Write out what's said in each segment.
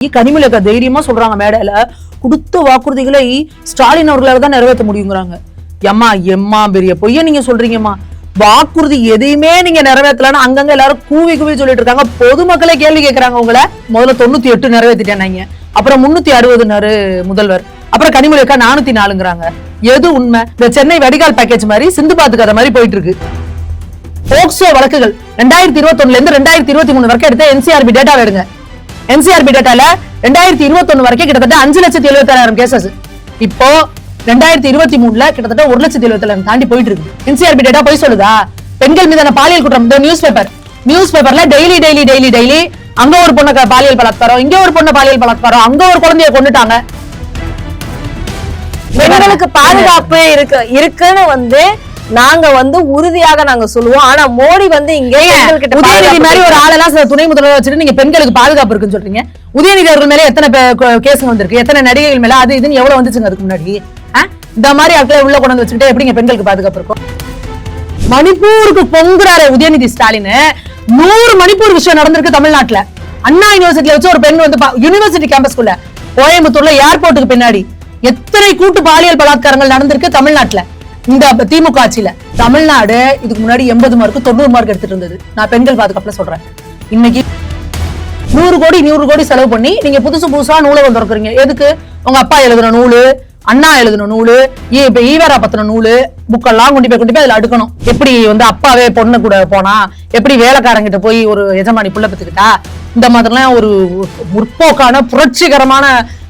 கனிமொழி தைரியமா சொல்றாங்க மேடையில, கொடுத்த வாக்குறுதிகளை ஸ்டாலின் அவர்களால தான் நிறைவேற்ற முடியுங்கிறாங்க. எம்மா பெரிய பொய்ய நீங்க சொல்றீங்கம்மா. வாக்குறுதி எதையுமே நீங்க நிறைவேற்றலன்னு அங்கங்க எல்லாரும் கூவி சொல்லிட்டு இருக்காங்க. பொதுமக்களே கேள்வி கேட்கறாங்க. உங்களை முதல்ல 98 நிறைவேற்றிட்டேன், அப்புறம் 360 முதல்வர், அப்புறம் கனிமொழி 404ங்கிறாங்க. எது உண்மை? இந்த சென்னை வடிகால் பேக்கேஜ் மாதிரி சிந்து பாத்து கதை மாதிரி போயிட்டு இருக்கு. போக்சோ வழக்குகள் 2021 இருந்து 2023 வரைக்கும் எடுத்த என்சிஆர்பி டேட்டா எடுங்க. என்சிஆர்பி டேட்டால 2021 வரைக்கும் கிட்டத்தட்ட 5,76,000 கேசஸ். இப்போ 2023 கிட்டத்தட்ட 1,77,000 தாண்டி போயிட்டு இருக்கு. என்சிஆர்பி டேட்டா போய் சொல்லுதா? பெண்கள் மீதான பாலியல் குற்றம் நியூஸ் பேப்பர்ல டெய்லி அங்க ஒரு பொண்ணு பாலியல் பலாத்காரம், இங்க ஒரு பொண்ணு பாலியல் பலாத்காரம், அங்க ஒரு குழந்தைய கொண்டுட்டாங்க. பெண்களுக்கு பாதுகாப்பு இருக்குன்னு நாங்க உறுதியாக நாங்க சொல்லுவோம். ஆனா மோடி இங்க உதயநிதி மாதிரி ஒரு ஆளெல்லாம் துணை முதல்வர் வச்சுட்டு நீங்க பெண்களுக்கு பாதுகாப்பு இருக்குன்னு சொல்றீங்க. உதயநிதி அவர்கள் மேல எத்தனை கேஸ் வந்திருக்கு, எத்தனை நடிகைகள் மேல அது இதுன்னு எவ்வளவு வந்துச்சுங்க அதுக்கு முன்னாடி? இந்த மாதிரி ஆட்களை உள்ள கொண்டு வச்சுக்கிட்டே எப்படிங்க பெண்களுக்கு பாதுகாப்பு இருக்கும்? மணிப்பூருக்கு பொங்குறாரு உதயநிதி ஸ்டாலின். 100 மணிப்பூர் விஷயம் நடந்திருக்கு தமிழ்நாட்டுல. அண்ணா யூனிவர்சிட்டியில வச்சு ஒரு பெண் யூனிவர்சிட்டி கேம்பஸ்குள்ள கோயம்புத்தூர்ல ஏர்போர்ட்டுக்கு பின்னாடி எத்தனை கூட்டு பாலியல் பலாத்காரங்கள் நடந்திருக்கு தமிழ்நாட்டுல இந்த திமுக ஆட்சியில. தமிழ்நாடு இதுக்கு முன்னாடி 80 மார்க்கு 90 மார்க் எடுத்துட்டு இருந்தது. நான் பெண்கள் பாதுகாப்புல சொல்றேன். இன்னைக்கு 100 கோடி செலவு பண்ணி நீங்க புதுசா நூலகம் திறக்கிறீங்க. எதுக்கு? உங்க அப்பா எழுதுன நூலு, அண்ணா எழுதுன நூலு, ஈவரா பத்தின நூலு, புக்கெல்லாம் கொண்டு போய் அதுல அடுக்கணும். எப்படி அப்பாவே பொண்ணு கூட போனா, எப்படி வேலைக்காரங்கிட்ட போய் ஒரு எஜமானி புள்ள பத்துக்கிட்டா, இந்த மாதிரிலாம் ஒரு முற்போக்கான புரட்சிகரமான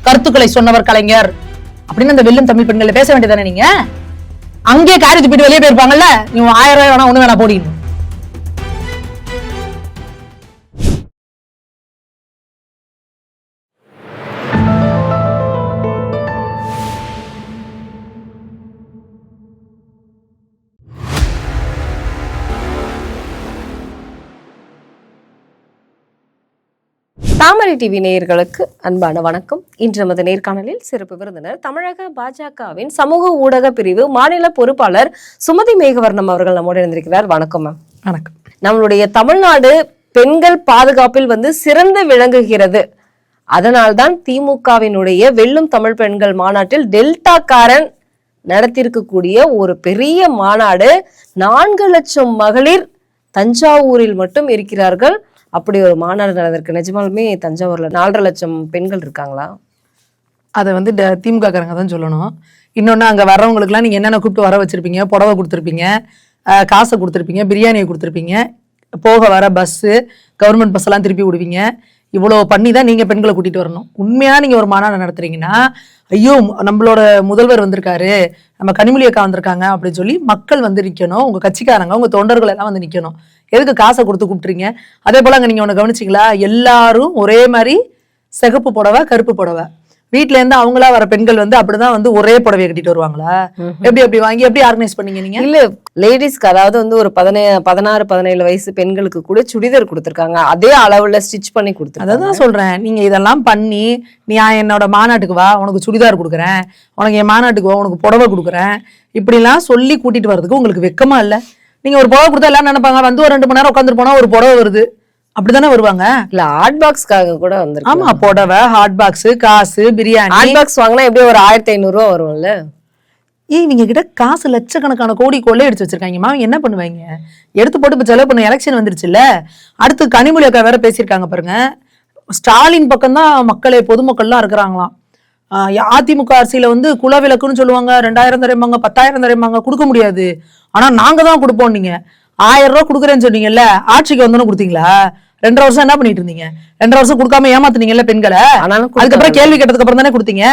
கருத்துக்களை சொன்னவர் கலைஞர் அப்படின்னு அந்த வெல்லும் தமிழ் பெண்களை பேச வேண்டியதானே நீங்க? அங்கே காரி துப்பிட்டு வெளியே போயிருப்பாங்கல்ல, நீ 1000 ரூபாய் வேணா ஒண்ணு வேணா போடிக்கணும். தாமரை டிவி நேயர்களுக்கு அன்பான வணக்கம். இன்று நமது நேர்காணலில் சிறப்பு விருந்தினர் தமிழக பாஜகவின் சமூக ஊடக பிரிவு மாநில பொறுப்பாளர் சுமதி மேகவர்ணம் அவர்கள் நம்மோடு இருந்திருக்கிறார். வணக்கம் மேம். வணக்கம். நம்மளுடைய தமிழ்நாடு பெண்கள் பாதுகாப்பில் சிறந்து விளங்குகிறது. அதனால்தான் திமுகவினுடைய வெல்லும் தமிழ் பெண்கள் மாநாட்டில் டெல்டாக்காரன் நடத்தியிருக்கக்கூடிய ஒரு பெரிய மாநாடு. 4 லட்சம் மகளிர் தஞ்சாவூரில் மட்டும் இருக்கிறார்கள். அப்படி ஒரு மாநாடு நடந்திருக்கு. நிஜமாலுமே தஞ்சாவூர்ல 4.5 லட்சம் பெண்கள் இருக்காங்களா? அதை திமுக காரங்க தான் சொல்லணும். இன்னொன்னு அங்க வர்றவங்களுக்கு எல்லாம் நீங்க என்னென்ன கூப்பிட்டு வர வச்சிருப்பீங்க? புடவை கொடுத்துருப்பீங்க, காசை கொடுத்துருப்பீங்க, பிரியாணியை கொடுத்துருப்பீங்க, போக வர பஸ்ஸு கவர்மெண்ட் பஸ் எல்லாம் திருப்பி விடுவீங்க. இவ்வளவு பண்ணி தான் நீங்க பெண்களை கூட்டிட்டு வரணும். உண்மையா நீங்க ஒரு மாநாடு நடத்துறீங்கன்னா, ஐயோ நம்மளோட முதல்வர் வந்திருக்காரு, நம்ம கனிமொழி அக்கா வந்திருக்காங்க அப்படின்னு சொல்லி மக்கள் நிக்கணும். உங்க கட்சிக்காரங்க, உங்க தொண்டர்கள் எல்லாம் நிக்கணும். எதுக்கு காசை கொடுத்து கூப்பிட்டுறீங்க? அதே போல அங்க நீங்க ஒண்ணு கவனிச்சிங்களா? எல்லாரும் ஒரே மாதிரி சிகப்பு புடவை, கருப்பு புடவை. வீட்டுல இருந்து அவங்களா வர பெண்கள் அப்படிதான் ஒரே புடவையை கட்டிட்டு வருவாங்களா? எப்படி வாங்கி எப்படி ஆர்கனைஸ் பண்ணீங்க நீங்க? இல்ல, லேடிஸ்க்கு அதாவது ஒரு 16-17 வயசு பெண்களுக்கு கூட சுடிதார் கொடுத்திருக்காங்க. அதே அளவுல ஸ்டிச் பண்ணி கொடுத்துருக்காங்க. அதான் சொல்றேன். நீங்க இதெல்லாம் பண்ணி நீ என்னோட மாநாட்டுக்கு வா, உனக்கு சுடிதார் கொடுக்குறேன், உனக்கு என் மாநாட்டுக்கு வா, உனக்கு புடவை கொடுக்குறேன், இப்படி எல்லாம் சொல்லி கூட்டிட்டு வர்றதுக்கு உங்களுக்கு வெக்கமா இல்ல? நீங்க ஒரு புடவை கொடுத்தா எல்லாம் நினைப்பாங்க ஒரு 2 மணி நேரம் உட்காந்துட்டு போனா ஒரு புடவை வருது, அப்படிதானே வருவாங்க. இல்ல, ஹாட் பாக்ஸ்க்காக கூட ஆமா, புடவை, ஹாட் பாக்ஸ், காசு, பிரியாணி. ஹாட் பாக்ஸ் வாங்கினா எப்படி ஒரு 1500 ரூபா வரும்ல? இவங்க கிட்ட காசு லட்சக்கணக்கான கோடி கொள்ளை அடிச்சு வச்சிருக்காங்கம்மா. என்ன பண்ணுவாங்க? எடுத்து போட்டு இப்ப செலவு பண்ண எலெக்ஷன் வந்துருச்சுல்ல. அடுத்து கனிமொழி அக்கா வேற பேசியிருக்காங்க பாருங்க. ஸ்டாலின் பக்கம் தான் மக்களே, பொதுமக்கள்லாம் இருக்கிறாங்களாம். அதிமுக அரசியல குலவிலக்குன்னு சொல்லுவாங்க, 2000 தரையம்பாங்க, 10,000 தரையம்பாங்க, கொடுக்க முடியாது. ஆனா நாங்க தான் கொடுப்போம். நீங்க 1000 ரூபாய் கொடுக்குறேன்னு சொன்னீங்கல்ல, ஆட்சிக்கு வந்தோன்னு கொடுத்தீங்களா? 2.5 வருஷம் என்ன பண்ணிட்டு இருந்தீங்க? 2.5 வருஷம் கொடுக்காம ஏமாத்துனீங்கல்ல பெண்களை. அதுக்கப்புறம் கேள்வி கேட்டதுக்கு அப்புறம் தானே கொடுத்தீங்க.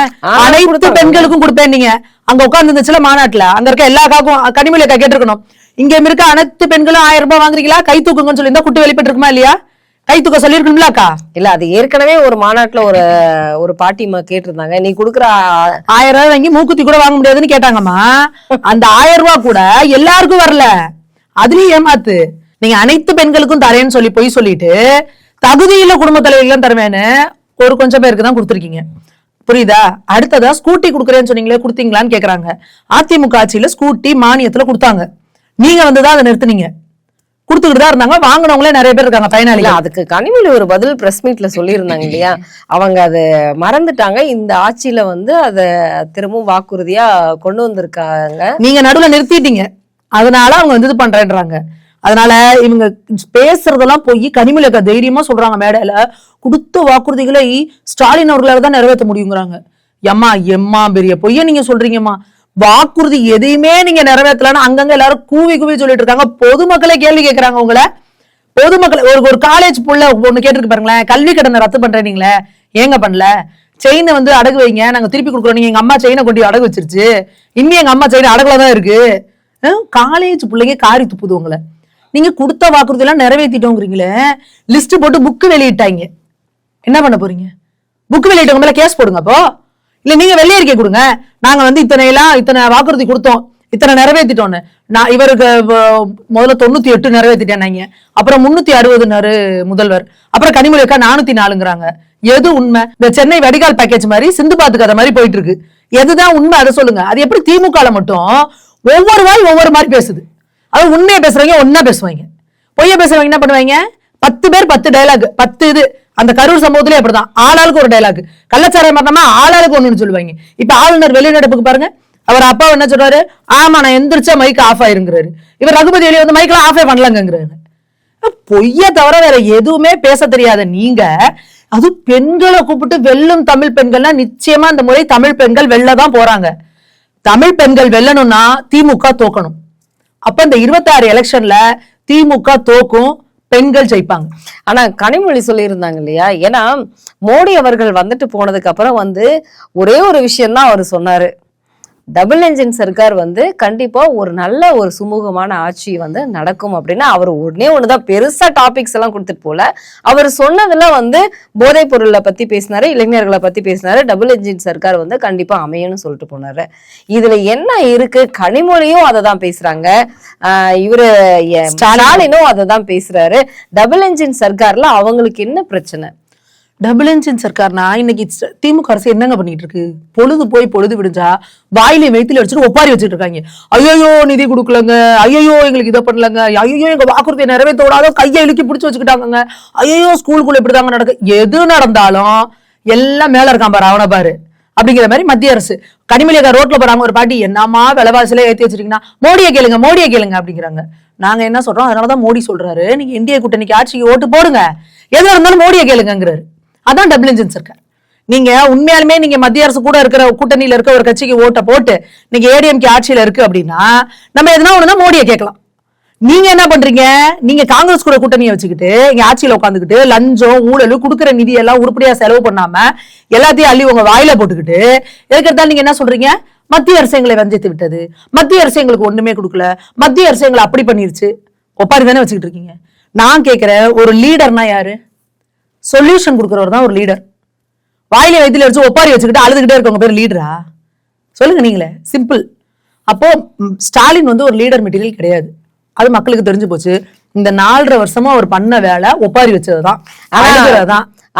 அனைத்து பெண்களுக்கும் கொடுப்பேன். நீங்க அங்க உட்கார்ந்து இருந்துச்சுல மாநாட்டுல, அங்க இருக்க எல்லா காக்கும் கனிமொழி அக்கா கேட்டிருக்கணும். இங்க இருக்க அனைத்து பெண்களும் 1000 ரூபாய் வாங்குறீங்களா, கை தூக்குங்கன்னு சொல்லி குட்டு வெளிப்பட்டு இருக்குமா இல்லையா? கை தூக்க சொல்லிருக்கணும்ல அக்கா? இல்ல, அது ஏற்கனவே ஒரு மாநாட்டுல ஒரு பாட்டிமா கேட்டிருந்தாங்க, நீ கொடுக்குற 1000 ரூபாய் வாங்கி மூக்குத்தி கூட வாங்க முடியாதுன்னு கேட்டாங்கம்மா. அந்த 1000 ரூபாய் கூட எல்லாருக்கும் வரல, அதுலயும் ஏமாத்து. நீங்க அனைத்து பெண்களுக்கும் தரேன்னு சொல்லி போய் சொல்லிட்டு தகுதியில குடும்ப தலைவர்களும் தருவேன்னு கொஞ்சம் பேருக்கு தான் கொடுத்துருக்கீங்க. புரியுதா? அடுத்ததா ஸ்கூட்டி கொடுக்குறேன்னு சொன்னீங்களே, கொடுத்தீங்களான்னு கேக்குறாங்க. அதிமுக ஆட்சியில ஸ்கூட்டி மானியத்துல கொடுத்தாங்க. நீங்க தான் அதை நிறுத்துனீங்க. கொடுத்துக்கிட்டு தான் இருந்தாங்க. வாங்கினவங்களே நிறைய பேர் இருக்காங்க பயனாளிகள். அதுக்கு கனிமொழி ஒரு பதில் பிரஸ் மீட்ல சொல்லியிருந்தாங்க இல்லையா, அவங்க அதை மறந்துட்டாங்க. இந்த ஆட்சியில வந்து அதை திரும்பவும் வாக்குறுதியா கொண்டு வந்திருக்காங்க. நீங்க நடுவுல நிறுத்திட்டீங்க, அதனால அவங்க வந்து இது பண்றேன்றாங்க. அதனால இவங்க பேசுறதெல்லாம் போய் கனிமொழி அக்கா தைரியமா சொல்றாங்க மேடையில, கொடுத்த வாக்குறுதிகளை ஸ்டாலின் அவர்களால தான் நிறைவேற்ற முடியுங்கிறாங்க. எம்மா பெரிய பொய்ய நீங்க சொல்றீங்கம்மா, வாக்குறுதி எதையுமே நீங்க நிறைவேற்றலன்னு அங்கங்க எல்லாரும் கூவி சொல்லிட்டு இருக்காங்க. பொதுமக்களே கேள்வி கேட்கறாங்க உங்களை. பொதுமக்கள் ஒரு காலேஜ் புள்ள ஒண்ணு கேட்டிருக்கு பாருங்களேன், கல்வி கடனை ரத்து பண்றீங்களே ஏங்க பண்ணல? செயினை வந்து அடகு வைங்க, நாங்க திருப்பி கொடுக்குறோம். நீங்க எங்க அம்மா செயினை கொண்டு அடகு வச்சிருச்சு, இன்னும் எங்க அம்மா செயினை அடகுலதான் இருக்கு. காலேஜ் பிள்ளைங்க காரி துப்புது உங்களை. நீங்க கொடுத்த வாக்குறுதி எல்லாம் நிறைவேற்றிட்டோங்கிறீங்களே, லிஸ்ட் போட்டு புக்கு வெளியிட்டாங்க. என்ன பண்ண போறீங்க? புக்கு வெளியிட்டவங்க மேல கேஸ் போடுங்க. அப்போ இல்ல நீங்க வெள்ளை அறிக்கை கொடுங்க, நாங்க வந்து இத்தனை வாக்குறுதி கொடுத்தோம், இத்தனை நிறைவேற்றிட்டோன்னு. நான் இவருக்கு முதல்ல 98 நிறைவேற்றிட்டேன், அப்புறம் 360 முதல்வர், அப்புறம் கனிமொழி அக்கா 404ங்கிறாங்க. எது உண்மை? இந்த சென்னை வடிகால் பேக்கேஜ் மாதிரி சிந்து பாத்து கதை மாதிரி போயிட்டு இருக்கு. எதுதான் உண்மை அதை சொல்லுங்க. அது எப்படி திமுக மட்டும் ஒவ்வொரு வாய் ஒவ்வொரு மாதிரி பேசுது? அது உண்மையை பேசுறவங்க ஒன்னா பேசுவாங்க, பொய்ய பேசுறவங்க என்ன பண்ணுவாங்க? 10 பேர் 10 டைலாக், 10 இது. அந்த கரூர் சம்பவத்திலே அப்படிதான், ஆளாளுக்கு ஒரு டைலாக். கள்ளச்சாராயம் பண்ணோம்னா ஆளாளுக்கு ஒண்ணுன்னு சொல்லுவாங்க. இப்ப ஆளுநர் வெளிநடப்புக்கு பாருங்க, அவர் அப்பா என்ன சொல்றாரு? ஆமா நான் எந்திரிச்சா மைக் ஆஃப் ஆயிருங்கிறாரு. இவர் ரகுபதி வெளியே வந்து மைக்ல ஆஃபே பண்ணலங்கிறாரு. பொய்ய தவிர வேற எதுவுமே பேச தெரியாத நீங்க, அது பெண்களை கூப்பிட்டு வெல்லும் தமிழ் பெண்கள்னா நிச்சயமா இந்த முறை தமிழ் பெண்கள் வெல்லதான் போறாங்க. தமிழ் பெண்கள் வெல்லணும்னா திமுக தோக்கணும். அப்ப இந்த 26 எலெக்ஷன்ல திமுக தோக்கும், பெண்கள் ஜெயிப்பாங்க. ஆனா கனிமொழி சொல்லியிருந்தாங்க இல்லையா, ஏன்னா மோடி அவர்கள் வந்துட்டு போனதுக்கு அப்புறம் வந்து ஒரே ஒரு விஷயம் தான் அவர் சொன்னாரு, டபுள் என்ஜின் சர்க்கார் வந்து கண்டிப்பா ஒரு நல்ல ஒரு சுமூகமான ஆட்சி வந்து நடக்கும் அப்படின்னு. அவர் ஒண்ணுதான் பெருசா டாபிக்ஸ் எல்லாம் கொடுத்துட்டு போல. அவர் சொன்னதுல வந்து போதைப் பொருளை பத்தி பேசினாரு, இளைஞர்களை பத்தி பேசினாரு, டபுள் என்ஜின் சர்க்கார் வந்து கண்டிப்பா அமையணும்னு சொல்லிட்டு போனாரு. இதுல என்ன இருக்கு? கனிமொழியும் அதை தான் பேசுறாங்க, இவரு ஸ்டாலினும் அதை தான் பேசுறாரு. டபுள் என்ஜின் சர்க்கார்ல அவங்களுக்கு என்ன பிரச்சனை? டபுள் என்ஜின் சர்க்கார்னா இன்னைக்கு திமுக அரசு என்னங்க பண்ணிட்டு இருக்கு? பொழுது போய் பொழுது விடுஞ்சா வாயில வெயித்துல அடிச்சுட்டு ஒப்பாரி வச்சுட்டு இருக்காங்க. ஐயோ நிதி கொடுக்கலங்க, ஐயோ எங்களுக்கு இதை பண்ணலங்க, ஐயோ எங்க வாக்குறுதியை நிறைவேற்ற விடாதோ கையை இழுக்கி பிடிச்சு வச்சுக்கிட்டாங்க, ஐயோ ஸ்கூலுக்குள்ள இப்படிதாங்க நடக்கு. எது நடந்தாலும் எல்லாம் மேல இருக்கான் பாரு, அவனை பாரு அப்படிங்கிற மாதிரி மத்திய அரசு. கனிமொழி ரோட்ல போறாங்க, ஒரு பாட்டி என்னமா விலைவாசியில ஏற்றி வச்சிருக்கீங்கன்னா மோடியை கேளுங்க அப்படிங்கிறாங்க. நாங்க என்ன சொல்றோம்? அதனாலதான் மோடி சொல்றாரு, நீங்க இந்திய கூட்டணிக்கு ஆட்சிக்கு ஓட்டு போடுங்க, எதுவும் இருந்தாலும் மோடியை கேளுங்கிறாரு. அதான் டபுள் என்ஜின் சர்க்கார். நீங்க உண்மையாலுமே நீங்க மத்திய அரசு கூட இருக்கிற கூட்டணியில இருக்க ஒரு கட்சிக்கு ஓட்ட போட்டு நீங்க ஏடிஎம்கே ஆட்சியில இருக்கு அப்படின்னா நம்ம எதுனா ஒண்ணுதான் மோடியை கேட்கலாம். நீங்க என்ன பண்றீங்க? நீங்க காங்கிரஸ் கூட கூட்டணியை வச்சுக்கிட்டு இங்க ஆட்சியில உட்காந்துக்கிட்டு லஞ்சம் ஊழல் கொடுக்குற நிதி எல்லாம் உருப்படியா செலவு பண்ணாம எல்லாத்தையும் அள்ளி உங்க வாயில போட்டுக்கிட்டு எதுக்கெடுத்தாலும் நீங்க என்ன சொல்றீங்க? மத்திய அரசு எங்களை வஞ்சித்து விட்டது, மத்திய அரசு எங்களுக்கு ஒண்ணுமே கொடுக்கல, மத்திய அரசு எங்களை அப்படி பண்ணிருச்சு, ஒப்பாரி தானே வச்சுக்கிட்டு இருக்கீங்க. நான் கேட்கிறேன், ஒரு லீடர்னா யாரு? சொல்யூஷன் கொடுக்குறவர் தான் ஒரு லீடர். வாயில வயித்துல வச்சு ஒப்பாரி வச்சுக்கிட்டு அழுதுகிட்டே இருக்கவங்க பேர் லீடரா? சொல்லுங்க நீங்களே, சிம்பிள். அப்போ ஸ்டாலின் வந்து ஒரு லீடர் மெட்டீரியல் கிடையாது, அது மக்களுக்கு தெரிஞ்சு போச்சு. இந்த 4.5 வருஷமா அவர் பண்ண வேலை ஒப்பாரி வச்சதுதான்.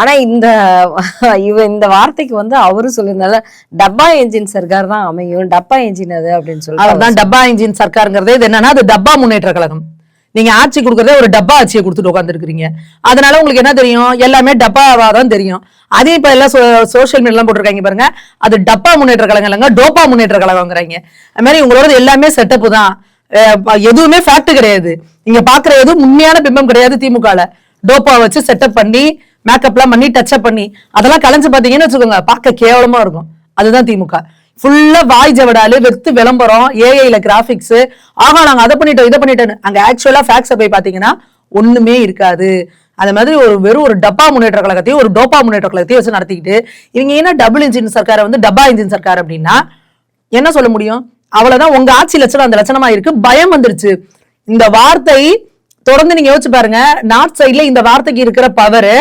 ஆனா இந்த வார்த்தைக்கு வந்து அவரு சொல்லியிருந்தால டப்பா என்ஜின் சர்க்கார் தான் அமையும், டப்பா என்ஜின் அது அப்படின்னு சொல்லி அவர்தான் டப்பா என்ஜின் சர்க்காருங்கிறது. இது என்னன்னா அது டப்பா முன்னேற்ற கழகம். நீங்க ஆட்சி கொடுக்கறதே ஒரு டப்பா ஆட்சியை கொடுத்துட்டு உட்காந்துருக்கீங்க. அதனால உங்களுக்கு என்ன தெரியும்? எல்லாமே டப்பாவா தான் தெரியும். அதே இப்ப எல்லாம் சோசியல் மீடியா எல்லாம் போட்டிருக்காங்க பாருங்க, அது டப்பா முன்னேற்ற கழகம் இல்லைங்க, டோப்பா முன்னேற்ற கழகம்ங்கிறாங்க. அது மாதிரி உங்களோட எல்லாமே செட்டப் தான், எதுவுமே ஃபேக்ட் கிடையாது. நீங்க பாக்குற எதுவும் உண்மையான பிம்பம் கிடையாது. திமுகல டோப்பா வச்சு செட்டப் பண்ணி மேக்கப் எல்லாம் பண்ணி டச்சப் பண்ணி அதெல்லாம் கலைஞ்சு பாத்தீங்கன்னு வச்சுக்கோங்க, பார்க்க கேவலமா இருக்கும். அதுதான் திமுக. ஃபுல்லா வாய் ஜவடாலு, வெத்து விளம்பரம், ஏஐல கிராபிக்ஸ், ஆகா நாங்க அதை பண்ணிட்டோம் இதை பண்ணிட்டோன்னு. அங்க ஆக்சுவலா ஃபேக்ட்ஸை போய் பாத்தீங்கன்னா ஒண்ணுமே இருக்காது. அந்த மாதிரி வெறும் ஒரு டப்பா முன்னேற்ற கழகத்தையும் ஒரு டோப்பா முன்னேற்ற கழகத்தையும் வச்சு நடத்திக்கிட்டு இவங்க என்ன டபுள் இன்ஜின் சர்க்காரை வந்து டப்பா இன்ஜின் சர்க்கார் அப்படின்னா என்ன சொல்ல முடியும்? அவ்வளவுதான். உங்க ஆட்சி லட்சணம் அந்த லட்சணமா இருக்கு. பயம் வந்துருச்சு. இந்த வார்த்தை தொடர்ந்து நீங்க யோசிச்சு பாருங்க, நார்த் சைட்ல இந்த வார்த்தைக்கு இருக்கிற பவர்.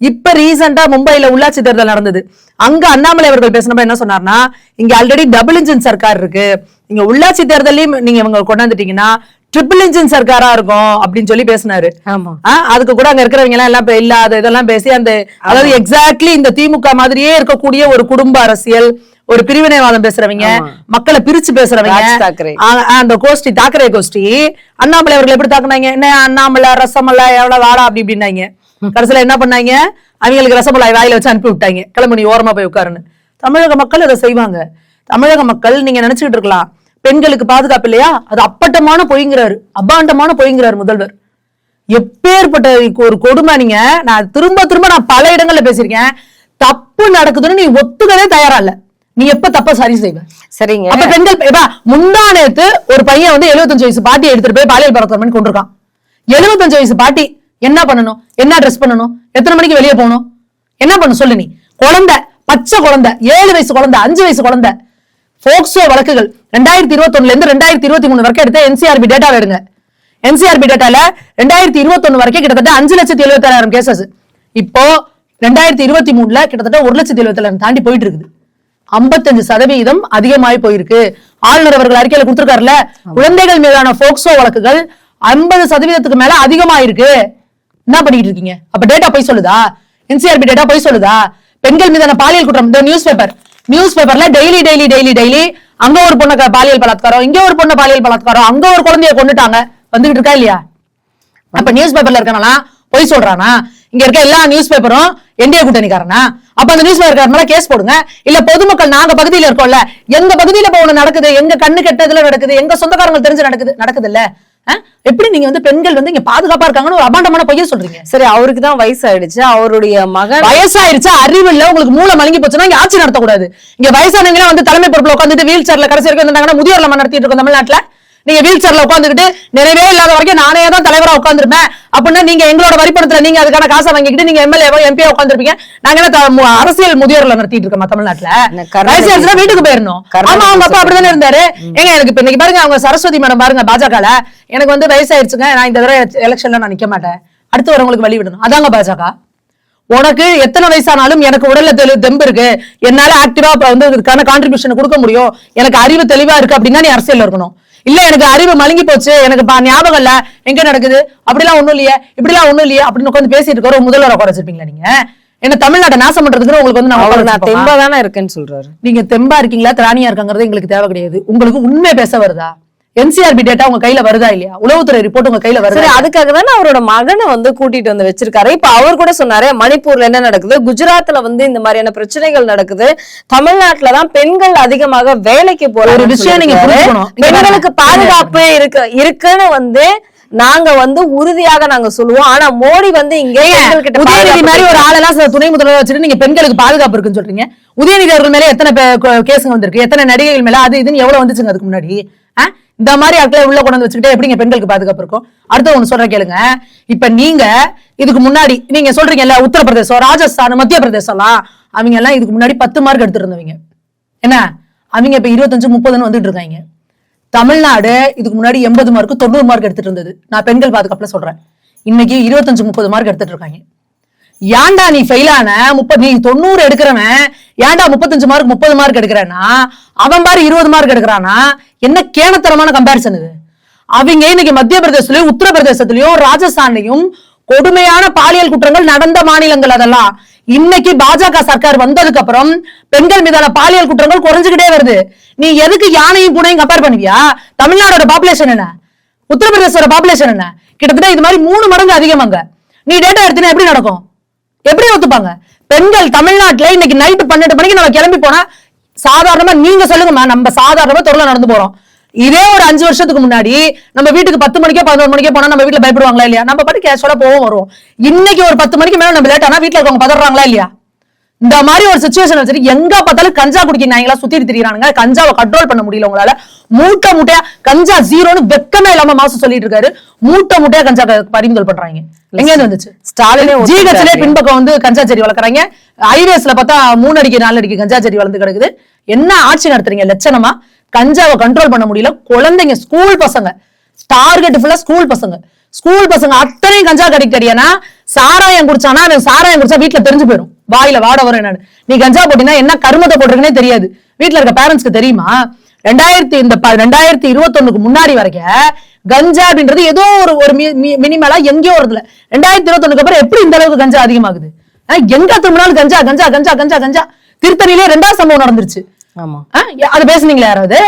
இப்ப ரீசெண்டா மும்பைல உள்ளாட்சி தேர்தல் நடந்தது, அங்க அண்ணாமலை அவர்கள் பேசினப்ப என்ன சொன்னார்னா, இங்க ஆல்ரெடி டபுள் இன்ஜின் சர்க்கார் இருக்கு, இங்க உள்ளாட்சி தேர்தலையும் நீங்க இவங்க கொண்டாந்துட்டீங்கன்னா ட்ரிபிள் இன்ஜின் சர்க்காரா இருக்கும் அப்படின்னு சொல்லி பேசினாரு. அதுக்கு கூட அங்க இருக்கிறவங்க எல்லாம் இல்லாத இதெல்லாம் பேசி அந்த அதாவது எக்ஸாக்ட்லி இந்த திமுக மாதிரியே இருக்கக்கூடிய ஒரு குடும்ப அரசியல், ஒரு பிரிவினைவாதம் பேசுறவங்க, மக்களை பிரிச்சு பேசுறவங்க, அந்த கோஷ்டி தாக்கரே கோஷ்டி அண்ணாமலை அவர்கள் எப்படி தாக்குனாங்க? என்ன அண்ணாமலை ரசமலை எவ்வளவு வாடா அப்படி இப்படின்னாங்க. கடைசியில என்ன பண்ணாங்க? அவங்களுக்கு ரசமலாய் வாயில வச்சு அனுப்பி விட்டாங்க, கிளம்பு நீ ஓரமா போய் உட்காருன்னு. தமிழக மக்கள் அதை செய்வாங்க. தமிழக மக்கள் நீங்க நினைச்சுக்கிட்டு இருக்கலாம் பெண்களுக்கு பாதுகாப்பு இல்லையா, அது அப்பட்டமான பொய்ங்கிறாரு, அபாண்டமான பொய்ங்கிறாரு முதல்வர். எப்பேற்பட்ட ஒரு கொடுமை. நீங்க நான் திரும்ப நான் பல இடங்கள்ல பேசியிருக்கேன். தப்பு நடக்குதுன்னு நீ ஒத்துக்கவே தயாரா இல்ல. நீ எப்ப தப்ப சரி செய்வ? சரிங்க. அப்ப பெண்கள் முந்தா நேத்து ஒரு பையன் வந்து 75 வயசு பாட்டி எடுத்துட்டு போய் பாலியல் பலாத்காரம் கொண்டிருக்கான். 75 வயசு பாட்டி என்ன பண்ணணும்? என்ன ட்ரெஸ் பண்ணணும்? எத்தனை மணிக்கு வெளியே போகணும்? என்ன பண்ணணும் சொல்லு? நீ குழந்தை, பச்சை குழந்தை, 7 வயசு குழந்தை, 5 வயசு குழந்தை. போக்சோ வழக்குகள் 2021 இருந்து 2023 வரைக்கும் எடுத்த NCRB டேட்டாவை எடுங்க. NCRB டேட்டால 2021 வரைக்கும் கிட்டத்தட்ட 5,76,000 கேசஸ். இப்போ 2023 கிட்டத்தட்ட 1,77,000 தாண்டி போயிட்டு இருக்குது. 55% அதிகமாகி போயிருக்கு. ஆளுநர் அவர்கள் அறிக்கையில கொடுத்திருக்காருல, குழந்தைகள் மீதான போக்சோ வழக்குகள் 50% மேல அதிகமாயிருக்கு. என்ன பண்ணிட்டு இருக்கீங்க? அப்ப டேட்டா போய் சொல்லுதா? NCRB டேட்டா போய் சொல்லுதா? பெண்கள் மீதான பாலியல் குற்றம் நியூஸ் பேப்பர்ல டெய்லி அங்க ஒரு பொண்ணு பாலியல் பலாத்காரம், இங்க ஒரு பொண்ணு பாலியல் பலாத்காரம், அங்க ஒரு குழந்தைய கொண்டுட்டாங்க வந்துகிட்டு இருக்கா இல்லையா? அப்ப நியூஸ் பேப்பர்ல இருக்கானா போய் சொல்றானா? இங்க இருக்க எல்லா நியூஸ் பேப்பரும் என்டிஏ கூட்டணிக்காரனா? அப்ப அந்த நியூஸ் பேப்பர் மேல கேஸ் போடுங்க. இல்ல பொதுமக்கள் நாங்க பகுதியில இருக்கோம்ல, எங்க பகுதியில போன நடக்குது, எங்க கண்ணு கெட்டதுல நடக்குது, எங்க சொந்தக்காரங்க தெரிஞ்சு நடக்குது இல்ல. எப்படி நீங்க வந்து பெண்கள் வந்து இங்க பாதுகாப்பா இருக்காங்கன்னு ஒரு அபாண்டமான பொய்ய சொல்றீங்க? சரி, அவருக்கு தான் வயசாயிடுச்சு, அவருடைய மகன் வயசாயிருச்சு, அறிவு இல்ல, உங்களுக்கு மூளை மலங்கி போச்சுன்னா இங்க ஆட்சி நடத்தக்கூடாது. இங்க வயசானவங்க வந்து தலைமை பொறுப்புல உட்காந்துட்டு வீல் சேர்ல கடைசி வரைக்கும் இருந்தாங்கன்னா முதியோர் இல்லம் நடத்திட்டு இருக்கோம் தமிழ்நாட்டுல. நீங்க வீல் சேர்ல உட்காந்துக்கிட்டு நிறைவே இல்லாத வரைக்கும் நானே தான் தலைவரா உட்காந்துருப்பேன் அப்படின்னா நீங்க எங்களோட வரிப்பணத்துல நீங்க அதுக்கான காசை வாங்கிக்கிட்டு நீங்க எம்எல்ஏவோ எம்பியா உட்காந்துருப்பீங்க. நாங்க என்ன அரசியல் முதியோர்ல நடத்திட்டு இருக்கோமா தமிழ்நாட்டுல? வயசாயிருச்சுன்னா வீட்டுக்கு போயிடணும். ஆமா, அவங்க அப்பா அப்படிதானே இருந்தாரு. ஏங்க எனக்கு இப்ப இன்னைக்கு பாருங்க, அவங்க சரஸ்வதி மேடம் பாருங்க பாஜகல, எனக்கு வந்து வயசாயிருச்சுங்க, நான் இந்த தடவை எலெக்ஷன்ல நான் நிக்க மாட்டேன், அடுத்து வரவங்களுக்கு வழி விடணும். அதாங்க பாஜக. உனக்கு எத்தனை வயசானாலும் எனக்கு உடல்ல தெம்பு இருக்கு, என்னால ஆக்டிவா வந்து இதுக்கான கான்ட்ரிபியூஷன் கொடுக்க முடியும், எனக்கு அறிவு தெளிவா இருக்கு அப்படின்னா நீ அரசியல் இருக்கணும். இல்ல எனக்கு அறிவு மலங்கி போச்சு, எனக்கு ஞாபகம் இல்ல எங்க நடக்குது, அப்படிலாம் ஒண்ணும் இல்லையே, இப்படிலாம் ஒண்ணும் இல்லையே அப்படின்னு உட்காந்து பேசிட்டு இருக்க ஒரு முதல்வரை குறைச்சிருப்பீங்களா நீங்க? என்ன தமிழ்நாட்டை நாசம் பண்றதுக்கு உங்களுக்கு வந்து நான் தெம்பா தானே இருக்கேன்னு சொல்றாரு. நீங்க தெம்பா இருக்கீங்களா திராணியா இருக்காங்கிறது எங்களுக்கு தேவை கிடையாது. உங்களுக்கு உண்மை பேச வருதா? NCRB டேட்டா உங்க கையில வருதா இல்லையா? உளவுத்துறை ரிப்போர்ட் உங்க கையில வருதா? அதுக்காக தானே அவரோட மகனை வந்து கூட்டிட்டு வந்து வச்சிருக்காரு. இப்ப அவர் கூட சொன்னாரு மணிப்பூர்ல என்ன நடக்குது, குஜராத்ல வந்து இந்த மாதிரியான பிரச்சனைகள் நடக்குது, தமிழ்நாட்டுல தான் பெண்கள் அதிகமாக வேலைக்கு போற ஒரு விஷயம் நீங்க புரிஞ்சுக்கணும். பெண்களுக்கு பாதுகாப்பு இருக்குன்னு வந்து நாங்க வந்து உறுதியாக நாங்க சொல்லுவோம். ஆனா மோடி வந்து இங்க உதயநிதி மாதிரி ஒரு ஆளெல்லாம் துணை முதல்வர் வச்சுட்டு நீங்க பெண்களுக்கு பாதுகாப்பு இருக்குன்னு சொல்றீங்க. உதயநிதி அவர்கள் மேல எத்தனை கேஸுங்க வந்திருக்கு, எத்தனை நடிகைகள் மேல அது இதுன்னு எவ்வளவு வந்துச்சுங்க அதுக்கு முன்னாடி? இந்த மாதிரி ஆட்களை உள்ள கொண்டு வந்து வச்சுக்கிட்டே எப்படிங்க பெண்களுக்கு பாதுகாப்பு இருக்கும்? அடுத்த ஒண்ணு சொல்ற கேளுங்க. இப்ப நீங்க இதுக்கு முன்னாடி நீங்க சொல்றீங்கல்ல உத்தரப்பிரதேசம், ராஜஸ்தான், மத்திய பிரதேசம்லாம் அவங்க எல்லாம் இதுக்கு முன்னாடி 10 மார்க் எடுத்துட்டு இருந்தவங்க. என்ன அவங்க இப்ப 25-30 வந்துட்டு இருக்காங்க. தமிழ்நாடு இதுக்கு முன்னாடி 80 மார்க் 90 மார்க் எடுத்துட்டு இருந்தது. நான் பெண்கள் பாதுகாப்புல சொல்றேன். இன்னைக்கு 25-30 மார்க் எடுத்துட்டு இருக்காங்க. ஏன்டா நீ ஃபெயிலான 90 எடுக்கிறவன் ஏன்டா 35 மார்க் 30 மார்க் எடுக்கிறேன்னா அவன் பாரு 20 மார்க் எடுக்கிறானா? என்ன கேனத்தனமான கம்பேரிசன் இது? அவங்க இன்னைக்கு மத்திய பிரதேசத்திலயும் உத்தரப்பிரதேசத்திலயும் ராஜஸ்தான்லயும் கொடுமையான பாலியல் குற்றங்கள் நடந்த மாநிலங்கள். அதெல்லாம் இன்னைக்கு பாஜக சர்க்கார் வந்ததுக்கு அப்புறம் பெண்கள் மீதான பாலியல் குற்றங்கள் குறைஞ்சுக்கிட்டே வருது. நீ எதுக்கு யானையும் பூனையும் கம்பேர் பண்ணுவியா? தமிழ்நாடோட பாப்புலேஷன் என்ன, உத்தரப்பிரதேசோட பாப்புலேஷன் என்ன? கிட்டத்தட்ட இது மாதிரி 3 மடங்கு அதிகமாங்க. நீ டேட்டா எடுத்தீங்கன்னா எப்படி நடக்கும்? எப்படி ஒத்துப்பாங்க? பெண்கள் தமிழ்நாட்டுல இன்னைக்கு நைட்டு 12 மணிக்கு நம்ம கிளம்பி போனா சாதாரணமா நீங்க சொல்லுங்கம்மா, நம்ம சாதாரணமா தொழில நடந்து போறோம். இதே ஒரு 5 வருஷத்துக்கு முன்னாடி நம்ம வீட்டுக்கு 10 மணிக்கோ 11 மணிக்கோ போனா நம்ம வீட்டுல பயப்படுவாங்களா இல்லையா? நம்ம பாட்டு கேஷுவலா போவோம் வரும். இன்னைக்கு ஒரு 10 மணிக்கு மேல நம்ம லேட் ஆனா வீட்டுல இருக்கவங்க பதறாங்களா இல்லையா? இந்த மாதிரி ஒரு சிச்சுவேஷன் வச்சுட்டு எங்க பார்த்தாலும் கஞ்சா குடிக்கிறாங்களா சுத்திட்டு திரியானுங்க. கஞ்சாவை கண்ட்ரோல் பண்ண முடியல உங்களால. மூட்டை மூட்டையா கஞ்சா ஜீரோன்னு வெக்கமே இல்லாம மாசம் சொல்லிட்டு இருக்காரு. மூட்டை மூட்டையா கஞ்சா பறிமுதல் பண்றாங்க. எங்க இருந்து வந்துச்சு? ஸ்டாலினே ஜிஹெச்ல பின்பக்கம் வந்து கஞ்சா செடி வளர்க்குறாங்க. ஹைவேஸ்ல பார்த்தா 3 அடிக்கு 4 அடிக்கு கஞ்சா செடி வளர்ந்து கிடக்குது. என்ன ஆட்சி நடத்துறீங்க லட்சணமா? கஞ்சாவை கண்ட்ரோல் பண்ண முடியல. குழந்தைங்க ஸ்கூல் பசங்க டார்கெட் ஃபுல்லா ஸ்கூல் பசங்க அத்தனையும் கஞ்சா கடிக்கடியானா சாராயம் குடிச்சானா அவன் சாராயம் குடிச்சா வீட்டுல தெரிஞ்சு போயிடும், வாயில வாட வரும் என்னன்னு. நீ கஞ்சா போட்டினா என்ன கருமத்தை போட்டிருக்குன்னே தெரியாது. வீட்டுல இருக்க பேரண்ட்ஸ்க்கு தெரியுமா? 2021 முன்னாடி வரைக்கும் கஞ்சா அப்படின்றது ஏதோ ஒரு மினிமலா எங்கேயோ வருதுல. 2021 அப்புறம் எப்படி இந்த அளவுக்கு கஞ்சா அதிகமாகுது? எங்க திரும்பினாலும் கஞ்சா கஞ்சா கஞ்சா கஞ்சா கஞ்சா. திருத்தணியிலே 2வது சம்பவம் நடந்துருச்சு. ஆமா. அது பேசுனீங்களா யாராவது?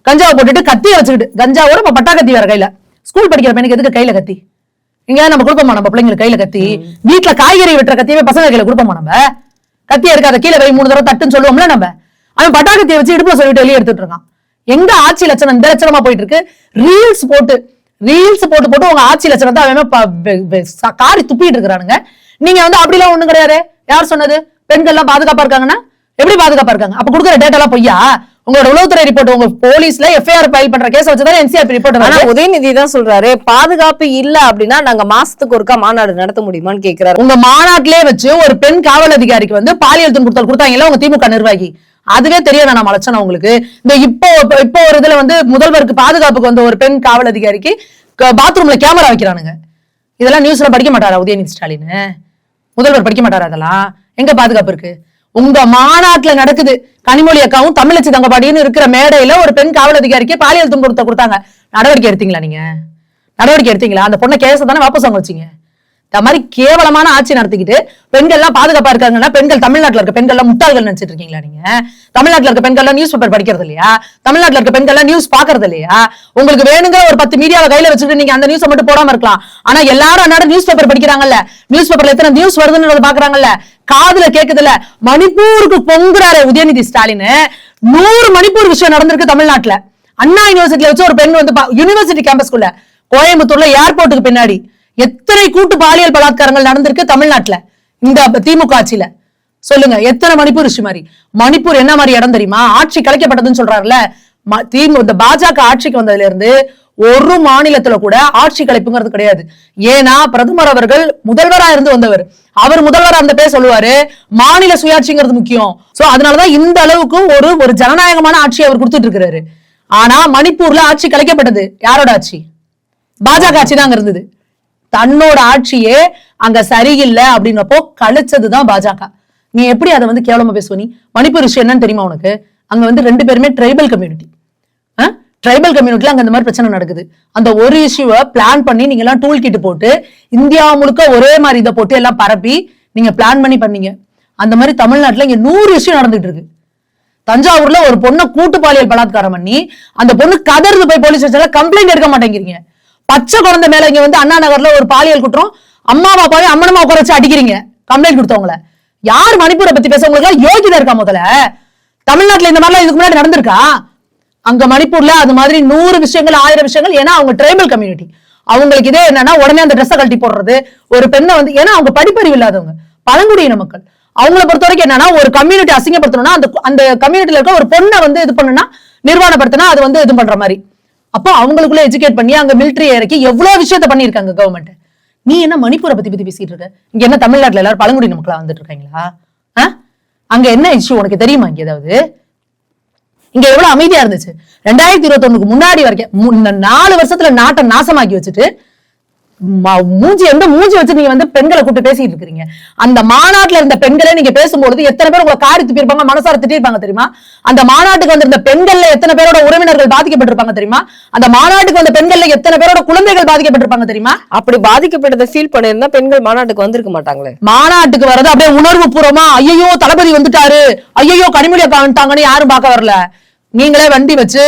கஞ்சாவை போட்டுட்டு கத்தியை வச்சுக்கிட்டு, கஞ்சாவோட இப்ப பட்டா கத்தி வேற கையில. ஸ்கூல் படிக்கிற பையனுக்கு எதுக்கு கையில கத்தி? இங்க நம்ம கொடுப்போமா நம்ம பிள்ளைங்களுக்கு கையில கத்தி? வீட்டுல காய்கறி வெட்டுற கத்தியவே பசங்க கையில கொடுப்போமா நம்ம? கத்தியா இருக்காத கீழே வை 3 தடவை தட்டுன்னு சொல்லுவோம்ல நம்ம. அவன் பட்டா கத்தியை வச்சு இடுப்புல சொல்லிட்டு வெளியே எடுத்துட்டு இருக்கான். எங்க ஆட்சி லட்சணம் இந்த லட்சணமா போயிட்டு இருக்கு? ரீல்ஸ் போட்டு உங்க ஆட்சி லட்சணத்தை அவன் காரி துப்பிட்டு இருக்கிறானுங்க. நீங்க வந்து அப்படிலாம் ஒண்ணும் கிடையாது. யார் சொன்னது? பெண்கள் எல்லாம் பாதுகாப்பா இருக்காங்கன்னா எப்படி பாதுகாப்பா இருக்காங்க? அப்ப கொடுக்குற டேட்டா எல்லாம் பொய்யா? உங்களோட உளவுத்துறை ரிப்போர்ட், உங்க போலீஸ்ல எஃப்ஐஆர் ஃபைல் பண்ற கேஸ் வச்சுதான் என்சிஆர்பி ரிப்போர்ட். ஆனா உதயநிதி தான் சொல்றாரு, பாதுகாப்பு இல்ல அப்படின்னா நாங்க மாசத்துக்கு ஒருக்கா மாநாடு நடத்த முடியுமான்னு கேக்குறாரு. உங்க மாநாட்டிலே வச்சு ஒரு பெண் காவல் அதிகாரிக்கு வந்து பாலியல் துன்புறுத்தல் கொடுத்தாங்கல்ல உங்க திமுக நிர்வாகி, அதுவே தெரியாது நம்ம லட்சணம் உங்களுக்கு. இந்த இப்போ ஒரு இதுல வந்து முதல்வருக்கு பாதுகாப்புக்கு வந்து ஒரு பெண் காவல் அதிகாரிக்கு பாத்ரூம்ல கேமரா வைக்கிறானுங்க. இதெல்லாம் நியூஸ்ல படிக்க மாட்டாரா உதயநிதி ஸ்டாலின்? முதல்வர் படிக்க மாட்டாரா? அதெல்லாம் எங்க பாதுகாப்பு இருக்கு? உங்க மாநாட்டுல நடக்குது. கனிமொழி அக்காவும் தமிழச்சி தங்கப்பாடின்னு இருக்கிற மேடையில ஒரு பெண் காவல் அதிகாரிக்கு பாலியல் துன்புறுத்தல் கொடுத்தாங்க. நடவடிக்கை எடுத்தீங்களா? நீங்க நடவடிக்கை எடுத்தீங்களா? அந்த பொண்ணை கேஸ தானே வாபஸ் வாங்க வச்சீங்க. இந்த மாதிரி கேவலமான ஆட்சி நடத்திக்கிட்டு பெண்கள் எல்லாம் பாதுகாப்பா இருக்காங்கன்னா பெண்கள் தமிழ்நாட்டுல இருக்க பெண்கள் எல்லாம் முட்டாள்கள் நினைச்சிட்டு இருக்கீங்களா? நீங்க தமிழ்நாட்டுல இருக்க பெண்கள் எல்லாம் நியூஸ் பேப்பர் படிக்கிறது இல்லையா? தமிழ்நாட்டுல இருக்க பெண்கள் எல்லாம் நியூஸ் பாக்குறது இல்லையா? உங்களுக்கு வேணுங்கிற ஒரு 10 மீடியாவை கையில வச்சுட்டு நீங்க அந்த நியூஸ் மட்டும் போடாம இருக்கலாம். ஆனா எல்லாரும் அன்னாட நியூஸ் பேப்பர் படிக்கிறாங்கல்ல, நியூஸ் பேப்பர்ல எத்தனை நியூஸ் வருதுன்னு பாக்குறாங்கல்ல, காதுல கேக்குதுல. மணிப்பூருக்கு பொங்குறாரு உதயநிதி ஸ்டாலின். 100 மணிப்பூர் விஷயம் நடந்திருக்கு தமிழ்நாட்டுல. அண்ணா யூனிவர்சிட்டியில வச்சு ஒரு பெண் வந்து யூனிவர்சிட்டி கேம்பஸ்குள்ள கோயம்புத்தூர்ல ஏர்போர்ட்டுக்கு பின்னாடி எத்தனை கூட்டு பாலியல் பலாத்காரங்கள் நடந்திருக்கு தமிழ்நாட்டுல இந்த திமுக ஆட்சியில? சொல்லுங்க, எத்தனை மணிப்பூர் இஷ்யூ மாதிரி? மணிப்பூர் என்ன மாதிரி இடம் தெரியுமா? ஆட்சி கலைக்கப்பட்டதுன்னு சொல்றாருல, இந்த பாஜக ஆட்சிக்கு வந்ததுல இருந்து ஒரு மாநிலத்துல கூட ஆட்சி கலைப்புங்கிறது கிடையாது. ஏன்னா பிரதமர் அவர்கள் முதல்வரா இருந்து வந்தவர். அவர் முதல்வரா அந்த பேர் சொல்லுவாரு, மாநில சுயாட்சிங்கிறது முக்கியம். சோ அதனாலதான் இந்த அளவுக்கு ஒரு ஜனநாயகமான ஆட்சி அவர் கொடுத்துட்டு இருக்கிறாரு. ஆனா மணிப்பூர்ல ஆட்சி கலைக்கப்பட்டது. யாரோட ஆட்சி? பாஜக ஆட்சி தான் இருந்தது. தன்னோட ஆட்சியே அங்க சரியில்லை அப்படின்னப்போ கழிச்சதுதான் பாஜக. நீ எப்படி அதை வந்து கேவலமா பேசுவ? நீ மணிப்பூர் விஷயம் என்னன்னு தெரியுமா உனக்கு? அங்க வந்து 2 பேருமே ட்ரைபல் கம்யூனிட்டி. ட்ரைபல் கம்யூனிட்டில அங்க இந்த மாதிரி பிரச்சனை நடக்குது. அந்த ஒரு இஷ்யூவை பிளான் பண்ணி நீங்க எல்லாம் டூல் கிட் போட்டு இந்தியா முழுக்க ஒரே மாதிரி இதை போட்டு எல்லாம் பரப்பி நீங்க பிளான் பண்ணீங்க. அந்த மாதிரி தமிழ்நாட்டுல இங்க 100 இஷ்யூ நடந்துட்டு இருக்கு. தஞ்சாவூர்ல ஒரு பொண்ணை கூட்டு பாலியல் பலாத்காரம் பண்ணி அந்த பொண்ணு கதறது போய் போலீஸ் ஸ்டேஷன்ல கம்ப்ளைண்ட் எடுக்க மாட்டேங்கிறீங்க. பச்சை குழந்தை மேல இங்க வந்து அண்ணா நகர்ல ஒரு பாலியல் குற்றம், அம்மா பாப்பாவே அம்மனமா உட்கார வச்சு அடிக்கிறீங்க கம்ப்ளைண்ட் கொடுத்தவங்கள. யார் மணிப்பூரை பத்தி பேச? உங்களுக்கு யோகிதா இருக்கா? முதல்ல தமிழ்நாட்டுல இந்த மாதிரிலாம் இதுக்கு முன்னாடி நடந்திருக்கா? அங்க மணிப்பூர்ல அது மாதிரி 100 விஷயங்கள் 1000 விஷயங்கள். ஏன்னா அவங்க ட்ரைபல் கம்யூனிட்டி. அவங்களுக்கு இதே என்னன்னா உடனே அந்த ட்ரெஸ்ஸை கழட்டி போடுறது, ஒரு பெண்ணை வந்து, ஏன்னா அவங்க படிப்பறிவு இல்லாதவங்க, பழங்குடியின மக்கள். அவங்கள பொறுத்த வரைக்கும் என்னன்னா ஒரு கம்யூனிட்டி அசிங்கப்படுத்தணும்னா அந்த கம்யூனிட்டில இருக்க ஒரு பொண்ணை வந்து இது பண்ணுனா நிர்வாணப்படுத்தினா அது வந்து இது பண்ற மாதிரி. அப்போ அவங்களுக்குள்ள எஜுகேட் பண்ணி அங்க மிலிட்டரி இறக்கி எவ்வளவு விஷயத்த பண்ணிருக்காங்க கவர்மெண்ட். நீ என்ன மணிப்பூரை பத்தி பேசிட்டு இருக்க? இங்க என்ன தமிழ்நாட்டுல எல்லாரும் பழங்குடியின மக்களா வந்துட்டு இருக்காங்களா? அங்க என்ன இஷ்யூ உனக்கு தெரியுமா? இங்க ஏதாவது இங்க எவ்வளவு அமைதியா இருந்துச்சு 2021க்கு முன்னாடி வரைக்கும். 4 வருஷத்துல நாட்டை நாசமாக்கி வச்சுட்டு மூஞ்சி வச்சு நீங்க வந்து பெண்களை கூப்பிட்டு பேசிட்டு இருக்கீங்க. அந்த மாநாட்டுல இருந்த பெண்களே நீங்க பேசும்போது எத்தனை பேர் உங்களை காரி துப்பிருப்பாங்க, மனசார திட்டிருப்பாங்க தெரியுமா? அந்த மாநாட்டுக்கு வந்திருந்த பெண்கள்ல எத்தனை பேரோட உறவினர்கள் பாதிக்கப்பட்டிருப்பாங்க தெரியுமா? அந்த மாநாட்டுக்கு வந்த பெண்கள்ல எத்தனை பேரோட குழந்தைகள் பாதிக்கப்பட்டிருப்பாங்க தெரியுமா? அப்படி பாதிக்கப்பட்டதை ஃபீல் பண்ணிருந்தா பெண்கள் மாநாட்டுக்கு வந்திருக்க மாட்டாங்களே. மாநாட்டுக்கு வர்றது அப்படியே உணர்வு பூர்வமா, ஐயோ தளபதி வந்துட்டாரு, ஐயோ கனிமொழி அக்கா வந்துட்டாங்கன்னு யாரும் பார்க்க வரல. நீங்களே வண்டி வச்சு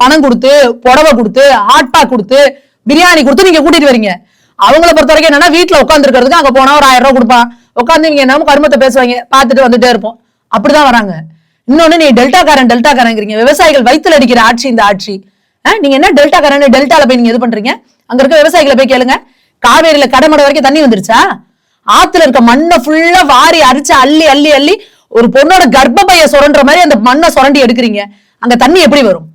பணம் கொடுத்து புடவை கொடுத்து ஹாட் பேக் கொடுத்து பிரியாணி கொடுத்து நீங்க கூட்டிட்டு வரீங்க. அவங்கள பொறுத்த வரைக்கும் என்னன்னா வீட்டுல உட்கார்ந்து இருக்கிறதுக்கு அங்க போனா ஒரு 1000 ரூபாய் கொடுப்பான், உட்காந்து இவங்க என்ன கருமத்தை பேசுவாங்க, பார்த்துட்டு வந்துட்டே இருப்போம். அப்படிதான் வராங்க. இன்னொன்னு, நீ டெல்டாக்காரங்கிறீங்க. விவசாயிகள் வயித்துல அடிக்கிற ஆட்சி இந்த ஆட்சி. நீங்க என்ன டெல்டாக்காரன்? டெல்டால போய் நீங்க இது பண்றீங்க? அங்க இருக்க விவசாயிகளை போய் கேளுங்க. காவேரியில கடமடை வரைக்கும் தண்ணி வந்துருச்சா? ஆத்துல இருக்க மண்ணை ஃபுல்லா வாரி அரிச்சு அள்ளி ஒரு பொண்ணோட கர்ப்பப்பைய சுரண்டுற மாதிரி அந்த மண்ணை சுரண்டி எடுக்கிறீங்க. அங்க தண்ணி எப்படி வரும்?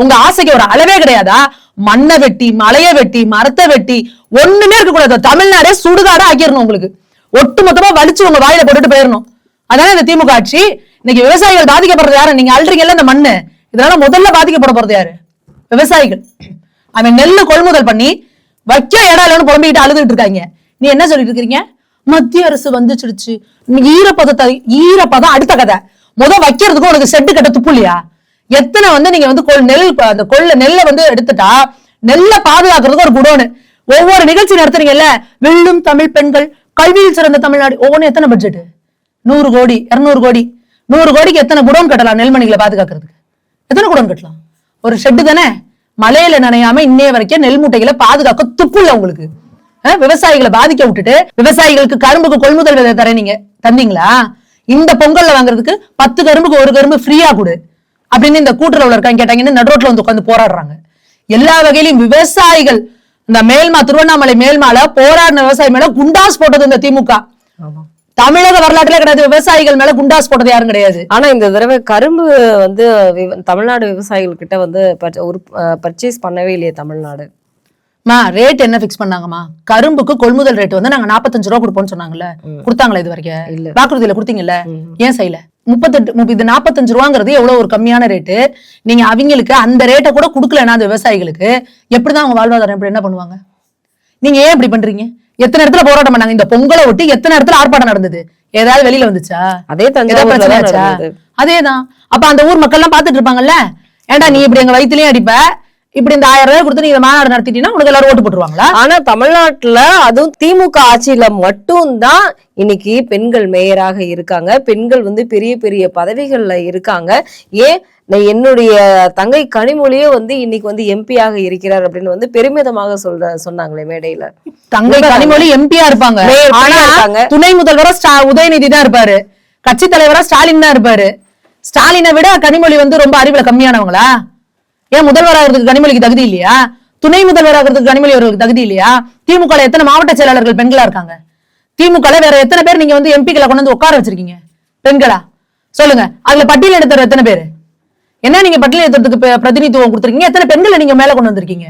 உங்க ஆசைக்கு ஒரு அளவே கிடையாதா? மண்ணை வெட்டி, மலையை வெட்டி, மரத்தை வெட்டி ஒண்ணுமே இருக்க கூடாது. தமிழ்நாடே சுடுகாடா ஆக்கிடணும். உங்களுக்கு ஒட்டு மொத்தமா வலிச்சு உங்க வாயில போட்டுட்டு போயிடணும். அதான இந்த திமுக ஆட்சி. இன்னைக்கு விவசாயிகள் பாதிக்கப்படுறது யாரு? நீங்க அல்றீங்கல்ல இந்த மண்ணு, இதனால முதல்ல பாதிக்கப்பட போறது யாரு? விவசாயிகள். அவன் நெல்லு கொள்முதல் பண்ணி வைக்க இடம் இல்லைன்னு புலம்பிக்கிட்டு அழுதுகிட்டு இருக்காங்க. நீ என்ன சொல்லிட்டு இருக்கீங்க? மத்திய அரசு வந்துச்சிடுச்சு, ஈரப்பதம் அடுத்த கதை. வைக்கிறதுக்கும் உனக்கு செட்டு கட்ட துப்பு இல்லையா? எத்தனை வந்து நீங்க வந்து நெல்லை வந்து எடுத்துட்டா நெல்லை பாதுகாக்கிறதுக்கு ஒரு குடோனு. ஒவ்வொரு நிகழ்ச்சி நடத்துறீங்கல்ல, வெல்லும் தமிழ் பெண்கள், கல்வியில் சிறந்த தமிழ்நாடு, ஒவ்வொன்னு எத்தனை பட்ஜெட்? 100 கோடி 200 கோடி. 100 கோடிக்கு எத்தனை குடோன் கட்டலாம் நெல்மணிகளை பாதுகாக்கிறதுக்கு? எத்தனை குடோன் கட்டலாம்? ஒரு ஷெட்டு தானே. மலையில நனையாம இன்னைய வரைக்கும் நெல் மூட்டைகளை பாதுகாக்க துப்புல உங்களுக்கு. விவசாயிகளை பாதிக்க விட்டுட்டு விவசாயிகளுக்கு கரும்புக்கு கொள்முதல் விலை தர நீங்க தந்தீங்களா? இந்த பொங்கல்ல வாங்குறதுக்கு 10 கரும்புக்கு 1 கரும்பு ஃப்ரீயா கொடு அப்படின்னு இந்த கூட்டுறவுல இருக்காங்க கேட்டாங்கன்னு நடுரோட்ல வந்து உட்காந்து போராடுறாங்க. எல்லா வகையிலும் விவசாயிகள் இந்த மேல்மா திருவண்ணாமலை மேல்மால போராடின விவசாயி மேல குண்டாஸ் போட்டது இந்த திமுக. தமிழக வரலாற்றுல கிடையாது. விவசாயிகள் மேல குண்டாஸ் போட்டது யாரும் கிடையாது. ஆனா இந்த தடவை கரும்பு வந்து தமிழ்நாடு விவசாயிகள் கிட்ட வந்து பர்ச்சேஸ் பண்ணவே இல்லையே தமிழ்நாடு. ரேட் என்ன பிக்ஸ் பண்ணாங்கம்மா? கரும்புக்கு கொள்முதல் ரேட் வந்து நாங்க 45 ரூபா கொடுப்போம்னு சொன்னாங்கல்ல, கொடுத்தாங்களா இது வரைக்கும்? வாக்குறுதியில கொடுத்தீங்கல்ல, ஏன் செய்யல? 45 ரூபாங்கிறது எவ்வளவு ஒரு கம்மியான ரேட்டு. நீங்க அவங்களுக்கு அந்த ரேட்டை கூட கொடுக்கலன்னா அந்த விவசாயிகளுக்கு எப்படிதான் அவங்க வாழ்வாதாரம் எப்படி என்ன பண்ணுவாங்க? நீங்க ஏன் இப்படி பண்றீங்க? எத்தனை இடத்துல போராட்டம் பண்ணாங்க? இந்த பொங்கலை ஒட்டி எத்தனை இடத்துல ஆர்ப்பாட்டம் நடந்தது? ஏதாவது வெளியில வந்துச்சா? அதேதான். அப்ப அந்த ஊர் மக்கள் எல்லாம் பாத்துட்டு இருப்பாங்கல்ல, ஏன்டா நீ இப்படி எங்க வயிற்றுலயும் அடிப்ப, இப்படி இந்த 1000 ரூபாய் கொடுத்து நீங்க மாநாடு நடத்திட்டீங்கன்னா உனக்கு எல்லாரும் ஓட்டு போட்டுருவாங்களா? ஆனா தமிழ்நாட்டுல அதுவும் திமுக ஆட்சியில மட்டும்தான் இன்னைக்கு பெண்கள் மேயராக இருக்காங்க. பெண்கள் வந்து பெரிய பெரிய பதவிகள்ல இருக்காங்க. ஏன் என்னுடைய தங்கை கனிமொழியே வந்து இன்னைக்கு வந்து எம்பியாக இருக்கிறார் அப்படின்னு வந்து பெருமிதமாக சொன்னாங்களே மேடையில. தங்கை கனிமொழி எம்பியா இருப்பாங்க. துணை முதல்வரா உதயநிதி தான் இருப்பாரு. கட்சி தலைவரா ஸ்டாலின் தான் இருப்பாரு. ஸ்டாலினை விட கனிமொழி வந்து ரொம்ப அறிவுல கம்மியானவங்களா? ஏன் முதல்வராகிறதுக்கு கனிமொழிக்கு தகுதி இல்லையா? துணை முதல்வராகிறதுக்கு கனிமொழி அவர்களுக்கு தகுதி இல்லையா? திமுக எத்தனை மாவட்ட செயலாளர்கள் பெண்களா இருக்காங்க? திமுக வேற எத்தனை பேர் நீங்க வந்து எம்பிக்களை கொண்டு வந்து உட்கார வச்சிருக்கீங்க பெண்களா? சொல்லுங்க. அதுல பட்டியல் எடுத்தவர் எத்தனை பேரு? என்ன நீங்க பட்டியல் எடுத்துறதுக்கு பிரதிநிதித்துவம் கொடுத்துருக்கீங்க? எத்தனை பெண்களை நீங்க மேல கொண்டு வந்திருக்கீங்க?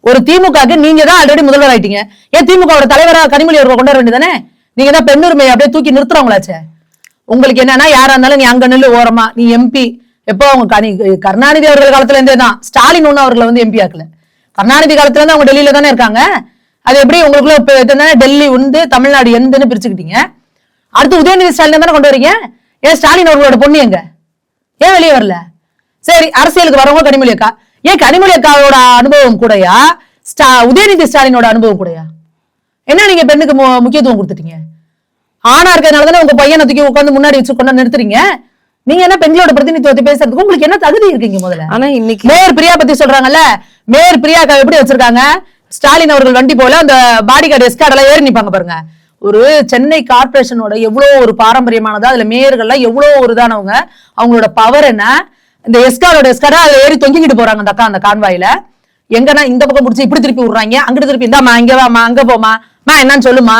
ஒரு திமுகக்கு நீங்க தான் ஆல்ரெடி முதல்வர் ஆயிட்டீங்க. ஏன் திமுக தலைவரா கனிமொழி அவர்கள் கொண்டு வர வேண்டியதானே? நீங்க தான் பெண்ணுரிமையை அப்படியே தூக்கி நிறுத்துறவங்களாச்சே. உங்களுக்கு என்னன்னா யாரா இருந்தாலும் நீ அங்க நெல்லு ஓரமா, நீ எம்பி. எப்போ அவங்க கருணாநிதி அவர்கள் காலத்துல இருந்தே தான். ஸ்டாலின் ஒண்ணு அவர்களை வந்து எம்பி ஆக்கல. கருணாநிதி காலத்துல இருந்து அவங்க டெல்லியில தானே இருக்காங்க. அது எப்படி உங்களுக்குள்ள டெல்லி உண்டு தமிழ்நாடு எந்தன்னு பிரிச்சுக்கிட்டீங்க? அடுத்து உதயநிதி ஸ்டாலின் தானே கொண்டு வரீங்க. ஏன் ஸ்டாலின் அவர்களோட பொண்ணு எங்க? ஏன் வெளியே வரல? சரி, அரசியலுக்கு வரவங்க கனிமொழி அக்கா. ஏன் கனிமொழி அக்காவோட அனுபவம் கூடயா உதயநிதி ஸ்டாலினோட அனுபவம் கூடயா? என்ன நீங்க பெண்ணுக்கு முக்கியத்துவம் கொடுத்துட்டீங்க? ஆணா இருக்கிறதுனால தானே உங்க பையனை தூக்கி உட்காந்து முன்னாடி வச்சு கொண்டு நிறுத்துறீங்க. நீங்க என்ன பெண்களோட பிரதிநிதித்துவத்தை பேசுறதுக்கு உங்களுக்கு என்ன தகுதி இருக்கீங்க? முதல்ல ஆனா இன்னைக்கு மேயர் பிரியா பத்தி சொல்றாங்கல்ல, மேயர் பிரியாக்கா எப்படி வச்சிருக்காங்க? ஸ்டாலின் அவர்கள் வண்டி போல அந்த பாடி கார்டு எஸ்கார்ட் எல்லாம் ஏறி நிப்பாங்க பாருங்க. ஒரு சென்னை கார்பரேஷனோட எவ்வளவு ஒரு பாரம்பரியமானதா, அதுல மேயர்கள்லாம் எவ்வளவு ஒரு இதானவங்க, அவங்களோட பவர் என்ன. இந்த எஸ்கார்டா அதுல ஏறி தொங்கிக்கிட்டு போறாங்க அந்த அக்கா அந்த கான்வாயில. எங்கன்னா இந்த பக்கம் முடிச்சு இப்படி திருப்பி விடுறாங்க, அங்கிட்டு திருப்பி இந்தாமா இங்க வாமா அங்க போமா என்னன்னு சொல்லுமா.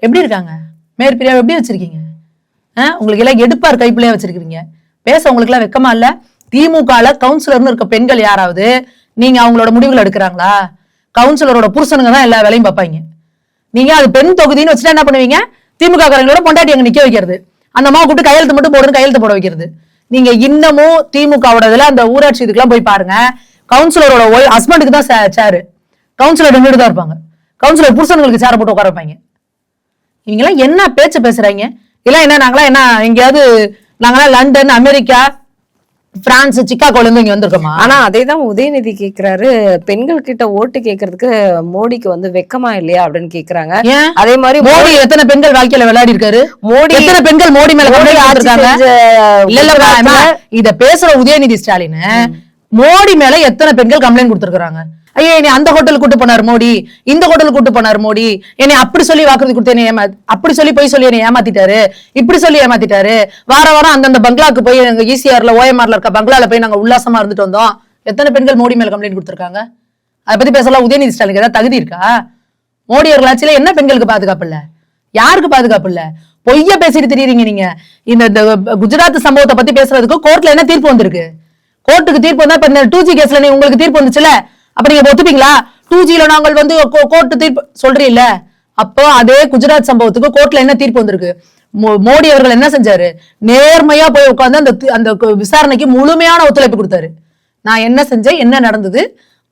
எப்படி இருக்காங்க மேயர் பிரியா? எப்படி வச்சிருக்கீங்க? உங்களுக்கு எல்லாம் எடுப்பார் கைப்பிள்ளையா வச்சிருக்கீங்க. பேச உங்களுக்கு எல்லாம் வெக்கமா இல்ல? திமுகல கவுன்சிலர்னு இருக்க பெண்கள் யாராவது நீங்க அவங்களோட முடிவுகள் எடுக்கிறாங்களா? கவுன்சிலரோட புருஷனுங்க தான் எல்லா வேலையும் பார்ப்பாங்க. நீங்க அது பெண் தொகுதின்னு வச்சுட்டா என்ன பண்ணுவீங்க? திமுக காரங்களோட பொண்டாட்டி அங்க நிக்க வைக்கிறது, அந்த அம்மா கூப்பிட்டு கையெழுத்து மட்டும் போடுன்னு கையெழுத்து போட வைக்கிறது. நீங்க இன்னமும் திமுகவோட இதுல அந்த ஊராட்சி இதுக்கெல்லாம் போய் பாருங்க, கவுன்சிலரோட ஹஸ்பண்டுக்கு தான் சேரு, கவுன்சிலர் நின்றுட்டு தான் இருப்பாங்க. கவுன்சிலர் புருஷனுங்களுக்கு சேர போட்டு உட்கார வைப்பாங்க. இவங்க எல்லாம் என்ன பேச்சு பேசுறாங்க? இல்ல என்ன நாங்களா என்ன எங்கேயாவது நாங்களாம் லண்டன் அமெரிக்கா பிரான்ஸ் சிக்காகோல இருந்து இங்க வந்திருக்கோமா? ஆனா அதேதான் உதயநிதி கேக்குறாரு, பெண்கள் கிட்ட ஓட்டு கேக்குறதுக்கு மோடிக்கு வந்து வெக்கமா இல்லையா அப்படின்னு கேக்குறாங்க. அதே மாதிரி மோடி எத்தனை பெண்கள் வாழ்க்கையில விளையாடி இருக்காரு? மோடி எத்தனை பெண்கள் மோடி மேல இல்ல இத பேசுற உதயநிதி ஸ்டாலின் மோடி மேல எத்தனை பெண்கள் கம்ப்ளைண்ட் கொடுத்திருக்காங்க? ஐயோ என்னை அந்த ஹோட்டலுக்கு கூட்டு போனார் மோடி, இந்த ஹோட்டலுக்கு கூட்டு போனார் மோடி, என்னை அப்படி சொல்லி வாக்குறுதி கொடுத்து அப்படி சொல்லி போய் சொல்லி என்னை ஏமாத்திட்டாரு, இப்படி சொல்லி ஏமாத்திட்டாரு. வாரம் அந்தந்த பங்களாக்கு போய் எங்க ஈசிஆர்ல ஓஎம்ஆர்ல இருக்க பங்களால போய் நாங்க உல்லாசமா இருந்துட்டு வந்தோம். எத்தனை பெண்கள் மோடி மேல கம்ப்ளைண்ட் கொடுத்திருக்காங்க? அதை பத்தி பேசலாம் உதயநிதி ஸ்டாலினுக்கு ஏதாவது தகுதி இருக்கா? மோடி அவர்கள் ஆட்சியில என்ன பெண்களுக்கு பாதுகாப்பு இல்ல? யாருக்கு பாதுகாப்பு இல்ல? பொய்ய பேசிட்டு தெரியுறீங்க நீங்க. இந்த குஜராத் சம்பவத்தை பத்தி பேசுறதுக்கு கோர்ட்ல என்ன தீர்ப்பு வந்திருக்கு? கோர்ட்டுக்கு தீர்ப்பு வந்தா இப்ப 2G கேஸ்ல உங்களுக்கு தீர்ப்பு வந்துச்சுல, அப்ப நீங்க ஒத்துப்பீங்களா? 2Gல நாங்கள் வந்து கோர்ட் தீர்ப்பு சொல்றீல்ல, அப்போ அதே குஜராத் சம்பவத்துக்கு கோர்ட்ல என்ன தீர்ப்பு வந்திருக்கு? மோடி அவர்கள் என்ன செஞ்சாரு? நேர்மையா போய் உட்கார்ந்து அந்த விசாரணைக்கு முழுமையான ஒத்துழைப்பு கொடுத்தாரு. நான் என்ன செஞ்சேன், என்ன நடந்தது,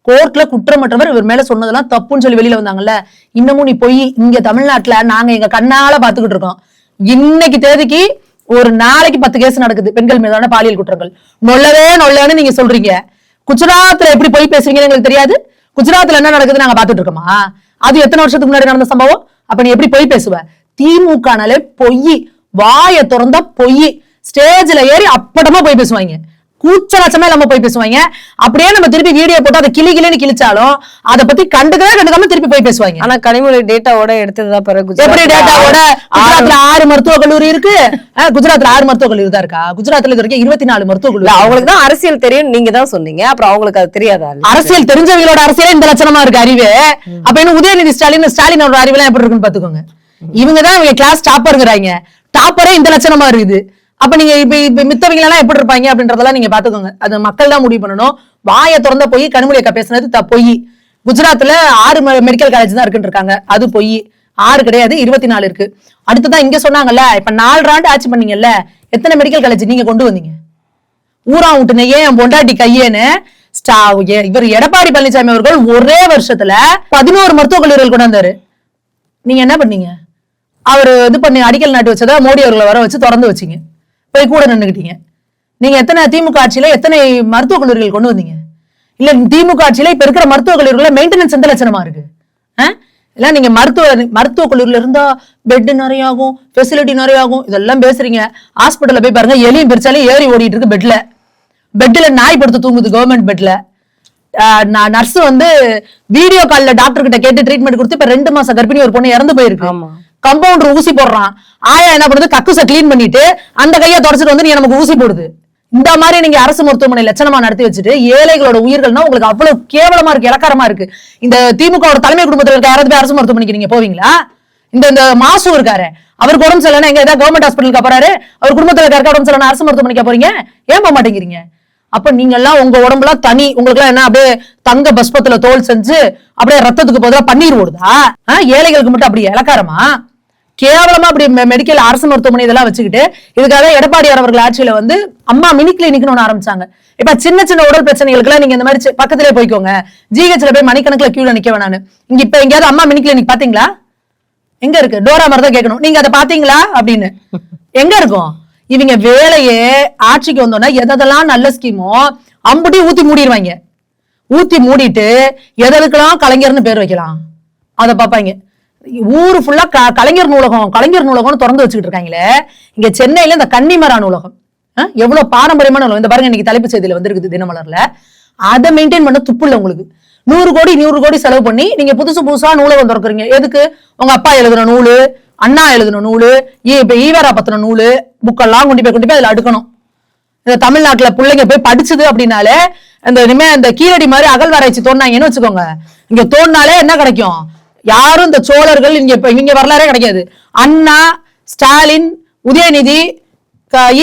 கோர்ட்ல குற்றமற்றவர் இவர் மேல சொன்னதெல்லாம் தப்புன்னு சொல்லி வெளியில வந்தாங்கல்ல. இன்னமும் நீ போய் இங்க தமிழ்நாட்டுல நாங்க எங்க கண்ணால பாத்துக்கிட்டு இருக்கோம். இன்னைக்கு தேதிக்கு ஒரு நாளைக்கு 10 கேஸ் நடக்குது பெண்கள் மீதான பாலியல் குற்றங்கள். நொல்லன்னு நீங்க சொல்றீங்க. குஜராத்ல எப்படி போய் பேசுறீங்கன்னு எங்களுக்கு தெரியாது. குஜராத்ல என்ன நடக்குது நாங்க பாத்துட்டு இருக்கோமா? அது எத்தனை வருஷத்துக்கு முன்னாடி நடந்த சம்பவம். அப்ப நீ எப்படி போய் பேசுவ? திமுகனாலே பொய், வாயை திறந்தா பொய். ஸ்டேஜ்ல ஏறி அப்படமா போய் பேசுவாங்க, கூச்சலட்சமே இல்லாம போய் பேசுவாங்க. அப்படியே நம்ம திருப்பி வீடியோ போட்டு அதை கிளின்னு கிழிச்சாலும் அதை பத்தி கண்டுக்காம திருப்பி போய் பேசுவாங்க. ஆனா கனிமொழி டேட்டாவோட எடுத்ததா பிறகு எப்படி டேட்டாவோட குஜராத்ல 6 மருத்துவக் கல்லூரி இருக்கு. குஜராத்ல 6 மருத்துவக் கல்லூரி தான் இருக்கா? குஜராத்ல இது வரைக்கும் 24 மருத்துவக் கல்லூரி. அவங்களுக்கு தான் அரசியல் தெரியும் நீங்க தான் சொன்னீங்க, அப்புறம் அவங்களுக்கு அது தெரியாதா? அரசியல் தெரிஞ்சவங்களோட அரசியலே இந்த லட்சணமா இருக்கு அறிவு. அப்ப இன்னும் உதயநிதி ஸ்டாலினோட அறிவுலாம் எப்படி இருக்குன்னு பாத்துக்கோங்க. இவங்கதான் இவங்க கிளாஸ் டாப்பருங்கிறாங்க, டாப்பரே இந்த லட்சணமா இருக்குது. அப்ப நீங்க இப்ப மித்தவங்க எல்லாம் எப்படி இருப்பாங்க அப்படின்றதெல்லாம் நீங்க பாத்துக்கோங்க. அது மக்கள் தான் முடிவு பண்ணணும். வாயை திறந்த போய் கனிமொழி அக்கா பேசுனது பொய். குஜராத்ல 6 மெடிக்கல் காலேஜ் தான் இருக்குன்னு இருக்காங்க, அது பொய். 6 கிடையாது, 24 இருக்கு. அடுத்ததான் இங்க சொன்னாங்கல்ல, இப்ப 4 ஆண்டு ஆட்சி பண்ணீங்கல்ல, எத்தனை மெடிக்கல் காலேஜ் நீங்க கொண்டு வந்தீங்க? ஊரா விட்டுன ஏன் பொண்டாட்டி கையேன்னு இவர் எடப்பாடி பழனிசாமி அவர்கள் ஒரே வருஷத்துல 11 மருத்துவக் கல்லூரிகள் கொண்டு வந்தாரு. நீங்க என்ன பண்ணீங்க? அவரு இது பண்ணி அடிக்கல் நாட்டு வச்சதா மோடி அவர்களை வர வச்சு திறந்து வச்சீங்க, போய் கூட நின்னுக்கிட்டீங்க. நீங்க எத்தனை திமுக ஆட்சியில எத்தனை மருத்துவக் கல்லூரிகள் கொண்டு வந்தீங்க? இல்ல திமுக ஆட்சியில இப்ப இருக்கிற மருத்துவக் கல்லூரிகள மெயின்டெனன்ஸ் எந்த லட்சணமா இருக்கு? இல்ல நீங்க மருத்துவக் கல்லூரியில இருந்தா பெட் நிறைய ஆகும், ஃபெசிலிட்டி நிறைய ஆகும், இதெல்லாம் பேசுறீங்க. ஹாஸ்பிட்டல்ல போய் பாருங்க, எலியும் பெருச்சாலையும் ஏறி ஓடிட்டு இருக்கு பெட்ல நாய் படுத்து தூங்குது கவர்மெண்ட் பெட்ல. நர்ஸ் வந்து வீடியோ கால்ல டாக்டர் கிட்ட கேட்டு ட்ரீட்மெண்ட் கொடுத்து இப்ப 2 மாசம் கர்ப்பிணி ஒரு பொண்ணு இறந்து போயிருக்கு. கம்பவுண்டர் ஊசி போடுறான், ஆயா என்ன பண்ணுது, கக்குச கிளீன் பண்ணிட்டு அந்த கையை தொடச்சிட்டு வந்து நீ நமக்கு ஊசி போடுது. இந்த மாதிரி நீங்க அரசு மருத்துவமனை லட்சணமா நடத்தி வச்சுட்டு ஏழைகளோட உயிர்கள்னா உங்களுக்கு அவ்வளவு கேவலமா இருக்கு, இலக்காரமா இருக்கு. இந்த திமுக தலைமை குடும்பத்தில் இருக்க யாராவது போய் அரசு மருத்துவமனைக்கு நீங்க போவீங்களா? இந்த மாசு இருக்காரு, அவருக்கு உடம்பு சரியில்லைன்னா எங்க ஏதாவது கவர்மெண்ட் ஹாஸ்பிட்டலுக்கு போறாரு, அவர் குடும்பத்துல இருக்க உடம்பு சரியில்லைன்னா அரசு மருத்துவமனைக்கு போறீங்க, ஏன் போக மாட்டேங்கிறீங்க? அப்ப நீங்க எல்லாம் உங்க உடம்புலாம் தனி, உங்களுக்கு எல்லாம் என்ன அப்படியே தங்க பஸ்பத்துல தோல் செஞ்சு அப்படியே ரத்தத்துக்கு பதிலா பன்னீர் ஓடுதா? ஏழைகளுக்கு மட்டும் அப்படி இலக்காரமா? கேவலமா அப்படி மெடிக்கல் அரசு மருத்துவமனை இதெல்லாம் வச்சுக்கிட்டு இதுக்காக எடப்பாடியார் அவர்கள் ஆட்சியில வந்து அம்மா மினி கிளினிக்னு ஒண்ணு ஆரம்பிச்சாங்க. இப்ப சின்ன சின்ன உடல் பிரச்சனைகளுக்கு எல்லாம் நீங்க இந்த மாதிரி பக்கத்திலே போய்க்கோங்க, ஜிஹெச்ல போய் மணிக்கணக்கில் கியூல நிக்க வேணான்னு. இங்க இப்ப எங்கேயாவது அம்மா மினி கிளினிக் பாத்தீங்களா? எங்க இருக்கு? டோரா மாதிரி தான் கேட்கணும், நீங்க அதை பாத்தீங்களா அப்படின்னு. எங்க இருக்கும்? இவங்க வேலையே ஆட்சிக்கு வந்தோன்னா எதெல்லாம் நல்ல ஸ்கீமோ அம்புட்டி ஊத்தி மூடிடுவாங்க. ஊத்தி மூடிட்டு எதற்கெல்லாம் கலைஞர்னு பேர் வைக்கலாம் அதை பாப்பாங்க. ஊரு ஃபுல்லா கலைஞர் நூலகம் திறந்து வச்சுக்கிட்டு இருக்காங்களே. இங்க சென்னையில இந்த கன்னிமரா நூலகம் எவ்வளவு பாரம்பரியமான நூலகம், இந்த பாருங்க இன்னைக்கு தலைப்பு செய்தியில வந்திருக்குது தினமலர்ல. அதை மெயின்டைன் பண்ண துப்பு இல்ல உங்களுக்கு. 100 கோடி செலவு பண்ணி நீங்க புதுசா நூலகம் திறக்குறீங்க. எதுக்கு? உங்க அப்பா எழுதுன நூலு, அண்ணா எழுதுன நூலு, இப்ப ஈவரா பத்தின நூலு, புக்கெல்லாம் கொண்டு போய் அதுல அடுக்கணும். இந்த தமிழ்நாட்டுல பிள்ளைங்க போய் படிச்சது அப்படின்னாலே இந்த கீழடி மாதிரி அகழ்வாராய்ச்சி தோண்டினாங்கன்னு வச்சுக்கோங்க, இங்க தோண்டினாலே என்ன கிடைக்கும்? யாரும் இந்த சோழர்கள் இவங்க வரலாறே கிடைக்காது. அண்ணா, ஸ்டாலின், உதயநிதி,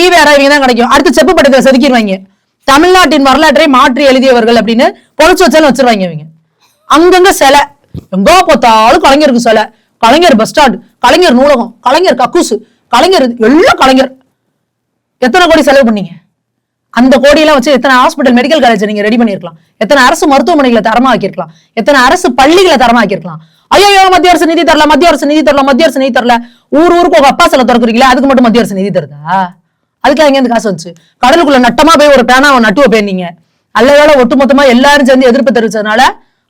ஈவேரா இவங்க தான் கிடைக்கும். அடுத்து செப்பு பட்டத்தை செதுக்கிடுவாங்க. தமிழ்நாட்டின் வரலாற்றை மாற்றி எழுதியவர்கள் அப்படின்னு பொழைச்சு வச்சாலும் வச்சிருவாங்க இவங்க. அங்கங்க சிலை, எங்கோ பார்த்தாலும் கலைஞருக்கு சிலை, கலைஞர் பஸ் ஸ்டாண்ட், கலைஞர் நூலகம், கலைஞர் கக்கூசு, கலைஞர் எல்லாம் கலைஞர். எத்தனை கோடி செலவு பண்ணீங்க? அந்த கோடியெல்லாம் வச்சு எத்தனை ஹாஸ்பிட்டல் மெடிக்கல் காலேஜ் நீங்க ரெடி பண்ணிருக்கலாம், எத்தனை அரசு மருத்துவமனைகளை தரமா ஆக்கிருக்கலாம், எத்தனை அரசு பள்ளிகளை தரமா ஆக்கிருக்கலாம். ஐயோ மத்திய அரசு நிதி தரல, ஊருக்கு உங்க அப்பா சில திறக்குறீங்களா, அதுக்கு மட்டும் மத்திய அரசு நிதி தருதா? அதுக்கு எங்க இருந்து காசு வந்துச்சு? கடலுக்குள்ள நட்டமா போய் ஒரு பேனா நட்டுவ பேனீங்க. நல்ல வேலை ஒட்டுமொத்தமா எல்லாரும் சேர்ந்து எதிர்ப்பு தெரிவிச்சதுனால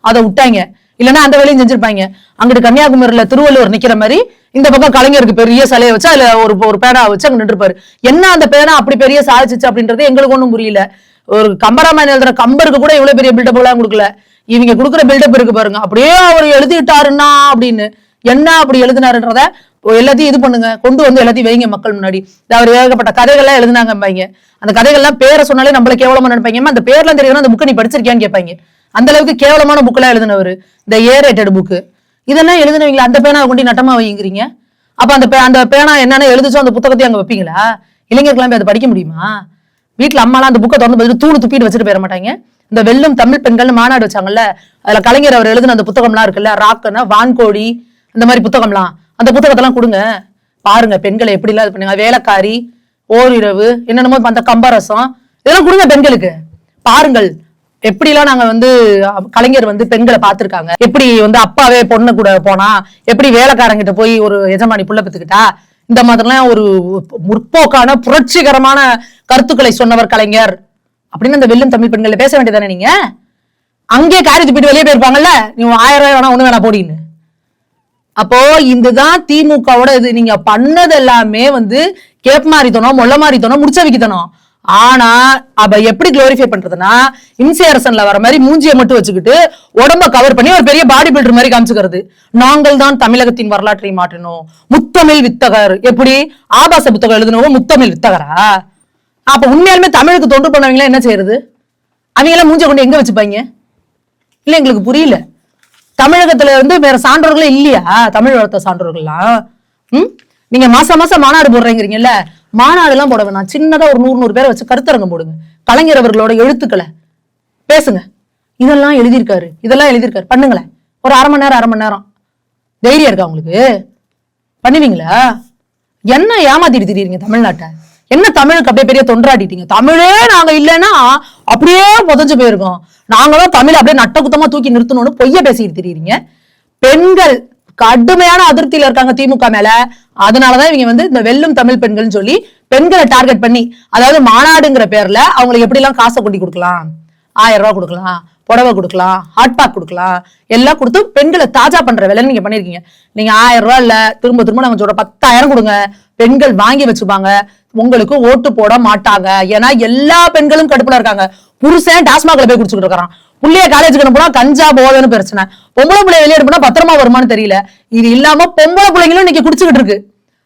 அதை விட்டாங்க, இல்லைன்னா அந்த வேலையும் செஞ்சிருப்பாங்க. அங்கிட்டு கன்னியாகுமரியில திருவள்ளுவர் நிக்கிற மாதிரி இந்த பக்கம் கலைஞருக்கு பெரிய சிலையை வச்சு அதுல ஒரு பேனா வச்சு அங்க நின்று இருப்பாரு. என்ன அந்த பேனா அப்படி பெரிய சாதிச்சுச்சு அப்படின்றது எங்களுக்கு ஒண்ணும் புரியல. ஒரு கம்பராமாயணம் எழுதுற கம்பருக்கு கூட இவ்வளவு பெரிய பில்டப் எல்லாம் கொடுக்கல. இவங்க கொடுக்குற பில்டப் இருக்கு பாருங்க, அப்படியே அவர் எழுதிட்டாருன்னா அப்படின்னு. என்ன அப்படி எழுதினாருன்றத எல்லாத்தையும் இது பண்ணுங்க, கொண்டு வந்து எல்லாத்தையும் வைங்க மக்கள் முன்னாடி. அவர் ஏகப்பட்ட கதைகள்லாம் எழுதினாங்க. அந்த கதைகள்லாம் பேரை சொன்னாலே நம்மள கேவலமா நினைப்பாங்க. அந்த பேர்லாம் தெரியும், அந்த புக்கு நீ படிச்சிருக்கியான்னு கேட்பாங்க. அந்த அளவுக்கு கேவலமான புக்கெல்லாம் எழுதினவர். இந்த ஏரேட்டட் புக்கு இதெல்லாம் எழுதினவங்களா அந்த பேனா கொண்டு நட்டமா வைங்கிறீங்க. அப்ப அந்த பேனா என்னென்ன எழுதிச்சோ அந்த புத்தகத்தையும் அங்க வைப்பீங்களா? இளைஞர்களாம் அதை படிக்க முடியுமா? வீட்டுல அம்மாலாம் அந்த புக்கை திறந்து பார்த்துட்டு தூணு துப்பிட்டு வச்சுட்டு போயிட மாட்டாங்க. இந்த வெல்லும் தமிழ் பெண்கள்னு மாநாடு வச்சாங்கல்ல, அதுல கலைஞர் அவர் எழுதின அந்த புத்தகம்லாம் இருக்குல்ல, ராக்கனா வான்கோடி, இந்த மாதிரி புத்தகம்லாம், அந்த புத்தகத்தெல்லாம் கொடுங்க பாருங்க. பெண்களை எப்படி எல்லாம் இது பண்ணுங்க, வேலைக்காரி, ஓரிரவு, என்னென்னமோ அந்த கம்பரசம், இதெல்லாம் கொடுங்க பெண்களுக்கு. பாருங்கள் எப்படிலாம் நாங்க கலைஞர் பெண்களை பார்த்திருக்காங்க, எப்படி அப்பாவே பொண்ணு கூட போனா, எப்படி வேலைக்காரங்கிட்ட போய் ஒரு எஜமானி புள்ள பெத்துக்கிட்டா, இந்த மாதிரிலாம் ஒரு முற்போக்கான புரட்சிகரமான கருத்துக்களை சொன்னவர் கலைஞர் அப்படின்னு அந்த வெல்லும் தமிழ் பெண்களை பேச வேண்டியதானே நீங்க? அங்கே காரி துப்பிட்டு வெளியே போயிருப்பாங்கல்ல, நீ 1000 ரூபாய் வேணா ஒண்ணு வேணா போடின்னு. அப்போ இதுதான் திமுகவோட இது. நீங்க பண்ணது எல்லாமே கேப் மாறித்தனம், மொள்ள மாறித்தனம், முடிச்ச வைக்கத்தனம். ஆனா அப்ப எப்படி குளோரிஃபை பண்றதுன்னா, இம்சை அரசன்ல வர மாதிரி மூஞ்சியை மட்டும் வச்சுக்கிட்டு உடம்ப கவர் பண்ணி ஒரு பெரிய பாடி பில்டர் மாதிரி காமிச்சுக்கிறது. நாங்கள் தான் தமிழகத்தின் வரலாற்றை மாற்றணும், முத்தமிழ் வித்தகர். எப்படி ஆபாச புத்தகம் எழுதுனவங்க முத்தமிழ் வித்தகரா? அப்ப உண்மையாலுமே தமிழுக்கு தொண்டு பண்ணவங்களா என்ன செய்யறது? அவங்க எல்லாம் மூஞ்ச கொண்டு எங்க வச்சுப்பாங்க? இல்ல எங்களுக்கு புரியல. தமிழகத்துல வேற சான்றோர்களே இல்லையா? தமிழ் வளர்த்த சான்றோர்கள்லாம். நீங்க மாசம் மாசம் மாநாடு போடுறீங்கல்ல, மாநாடு எல்லாம் போட வேணாம், சின்னதா ஒரு 100 பேரை வச்சு கருத்தரங்கம் போடுங்க. கலைஞர் அவர்களோட எழுத்துக்களை பேசுங்க. இதெல்லாம் எழுதியிருக்காரு, இதெல்லாம் எழுதியிருக்காரு, பண்ணுங்களேன். ஒரு 1/2 மணி நேரம் தைரியம் இருக்கா உங்களுக்கு? பண்ணுவீங்களா? என்ன ஏமாத்திட்டு திடீர்ங்க தமிழ்நாட்டை? என்ன தமிழுக்கு அப்படியே பெரிய தொன்றாடிட்டீங்க? தமிழே நாங்க இல்லைன்னா அப்படியே புதஞ்சு போயிருக்கோம், நாங்களும் தமிழ் அப்படியே நட்ட குத்தமா தூக்கி நிறுத்தணும்னு பொய்ய பேசிட்டு திடீர்ங்க. பெண்கள் கடுமையான அதிருப்தியில இருக்காங்க திமுக மேல. அதனாலதான் இவங்க இந்த வெல்லும் தமிழ் பெண்கள் சொல்லி பெண்களை டார்கெட் பண்ணி, அதாவது மாநாடுங்கிற பேர்ல அவங்களுக்கு எப்படி எல்லாம் காசை கொட்டி கொடுக்கலாம், 1000 ரூபாய் கொடுக்கலாம், புடவை கொடுக்கலாம், ஹாட் பேக் கொடுக்கலாம், எல்லாம் கொடுத்து பெண்களை தாஜா பண்ற வேலை நீங்க பண்ணிருக்கீங்க. நீங்க 1000 ரூபாய் இல்ல, திரும்ப திரும்ப நாங்க சொல்ற 10,000 கொடுங்க, பெண்கள் வாங்கி வச்சுப்பாங்க, உங்களுக்கு ஓட்டு போட மாட்டாங்க. ஏன்னா எல்லா பெண்களும் கடுப்புல இருக்காங்க. புருஷன் டாஸ்மாக்ல போய் குடிச்சுக்கிட்டு இருக்கான், புள்ளைய காலேஜுக்கு அனுப்புனா கஞ்சா போதன்னு பிரச்சனை, பொம்பளை பிள்ளைய வெளியே அனுப்புனா பத்திரமா வருமானு தெரியல. இது இல்லாம பொம்பளை பிள்ளைங்களும் இன்னைக்கு குடிச்சுக்கிட்டு இருக்கு,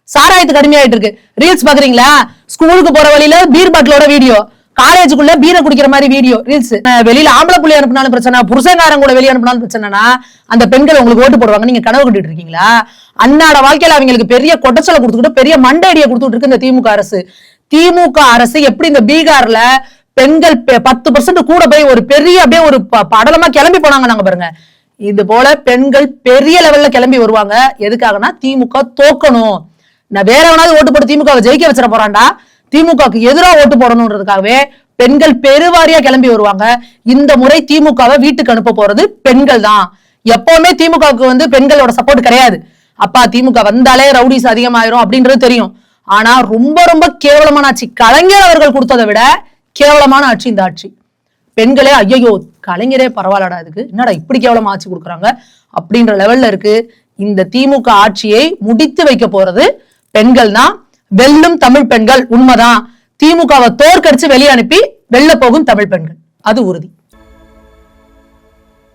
சாராயத்துக்கு கடுமையாயிட்டு இருக்கு. ரீல்ஸ் பாக்குறீங்களா? ஸ்கூலுக்கு போற வழியில பீர் பாட்டிலோட வீடியோ, காலேஜுக்குள்ள பீரை குடிக்கிற மாதிரி வீடியோ, ரீல்ஸ். வெளியில ஆம்பளை புள்ளைய அனுப்பினாலும் பிரச்சனை, புருஷங்காரங்க கூட வெளியே அனுப்பினாலும் பிரச்சனைனா அந்த பெண்கள் உங்களுக்கு ஓட்டு போடுவாங்க. நீங்க கனவு கண்டுட்டு இருக்கீங்களா? அன்னாட வாழ்க்கையில அவங்களுக்கு பெரிய கொட்டச்சலை கொடுத்துக்கிட்டு பெரிய மண்டையடியை கொடுத்துட்டு இருக்கு இந்த திமுக அரசு. திமுக அரசு எப்படி இந்த பீகார்ல பெண்கள் 10% கூட போய் ஒரு பெரிய அப்படியே ஒரு படலமா கிளம்பி போனாங்க நாங்க பாருங்க. இது போல பெண்கள் பெரிய லெவல்ல கிளம்பி வருவாங்க. எதுக்காகனா திமுக தோக்கணும். நான் வேற எவனாவது ஓட்டு போட்டு திமுகவை ஜெயிக்க வச்சிட போறான்டா, திமுகவுக்கு எதிராக ஓட்டு போடணும்ன்றதுக்காகவே பெண்கள் பெருவாரியா கிளம்பி வருவாங்க. இந்த முறை திமுகவை வீட்டுக்கு அனுப்ப போறது பெண்கள் தான். எப்பவுமே திமுகவுக்கு பெண்களோட சப்போர்ட் கிடையாது. அப்பா திமுக வந்தாலே ரவுடிஸ் அதிகமாயிரும் அப்படின்றது தெரியும். ஆனா ரொம்ப ரொம்ப கேவலமான ஆட்சி கலைஞர் அவர்கள் கொடுத்ததை விட கேவலமான ஆட்சி இந்த ஆட்சி. பெண்களே ஐயோ கலைஞரே பரவாயில்லடா, இதுக்கு என்னடா இப்படி கேவலமா ஆட்சி கொடுக்குறாங்க அப்படின்ற லெவல்ல இருக்கு. இந்த திமுக ஆட்சியை முடித்து வைக்க போறது பெண்கள் தான். வெல்லும் தமிழ் பெண்கள், உண்மைதான். திமுகவை தோற்கடிச்சு வெளியே அனுப்பி வெல்ல போகும் தமிழ் பெண்கள், அது உறுதி.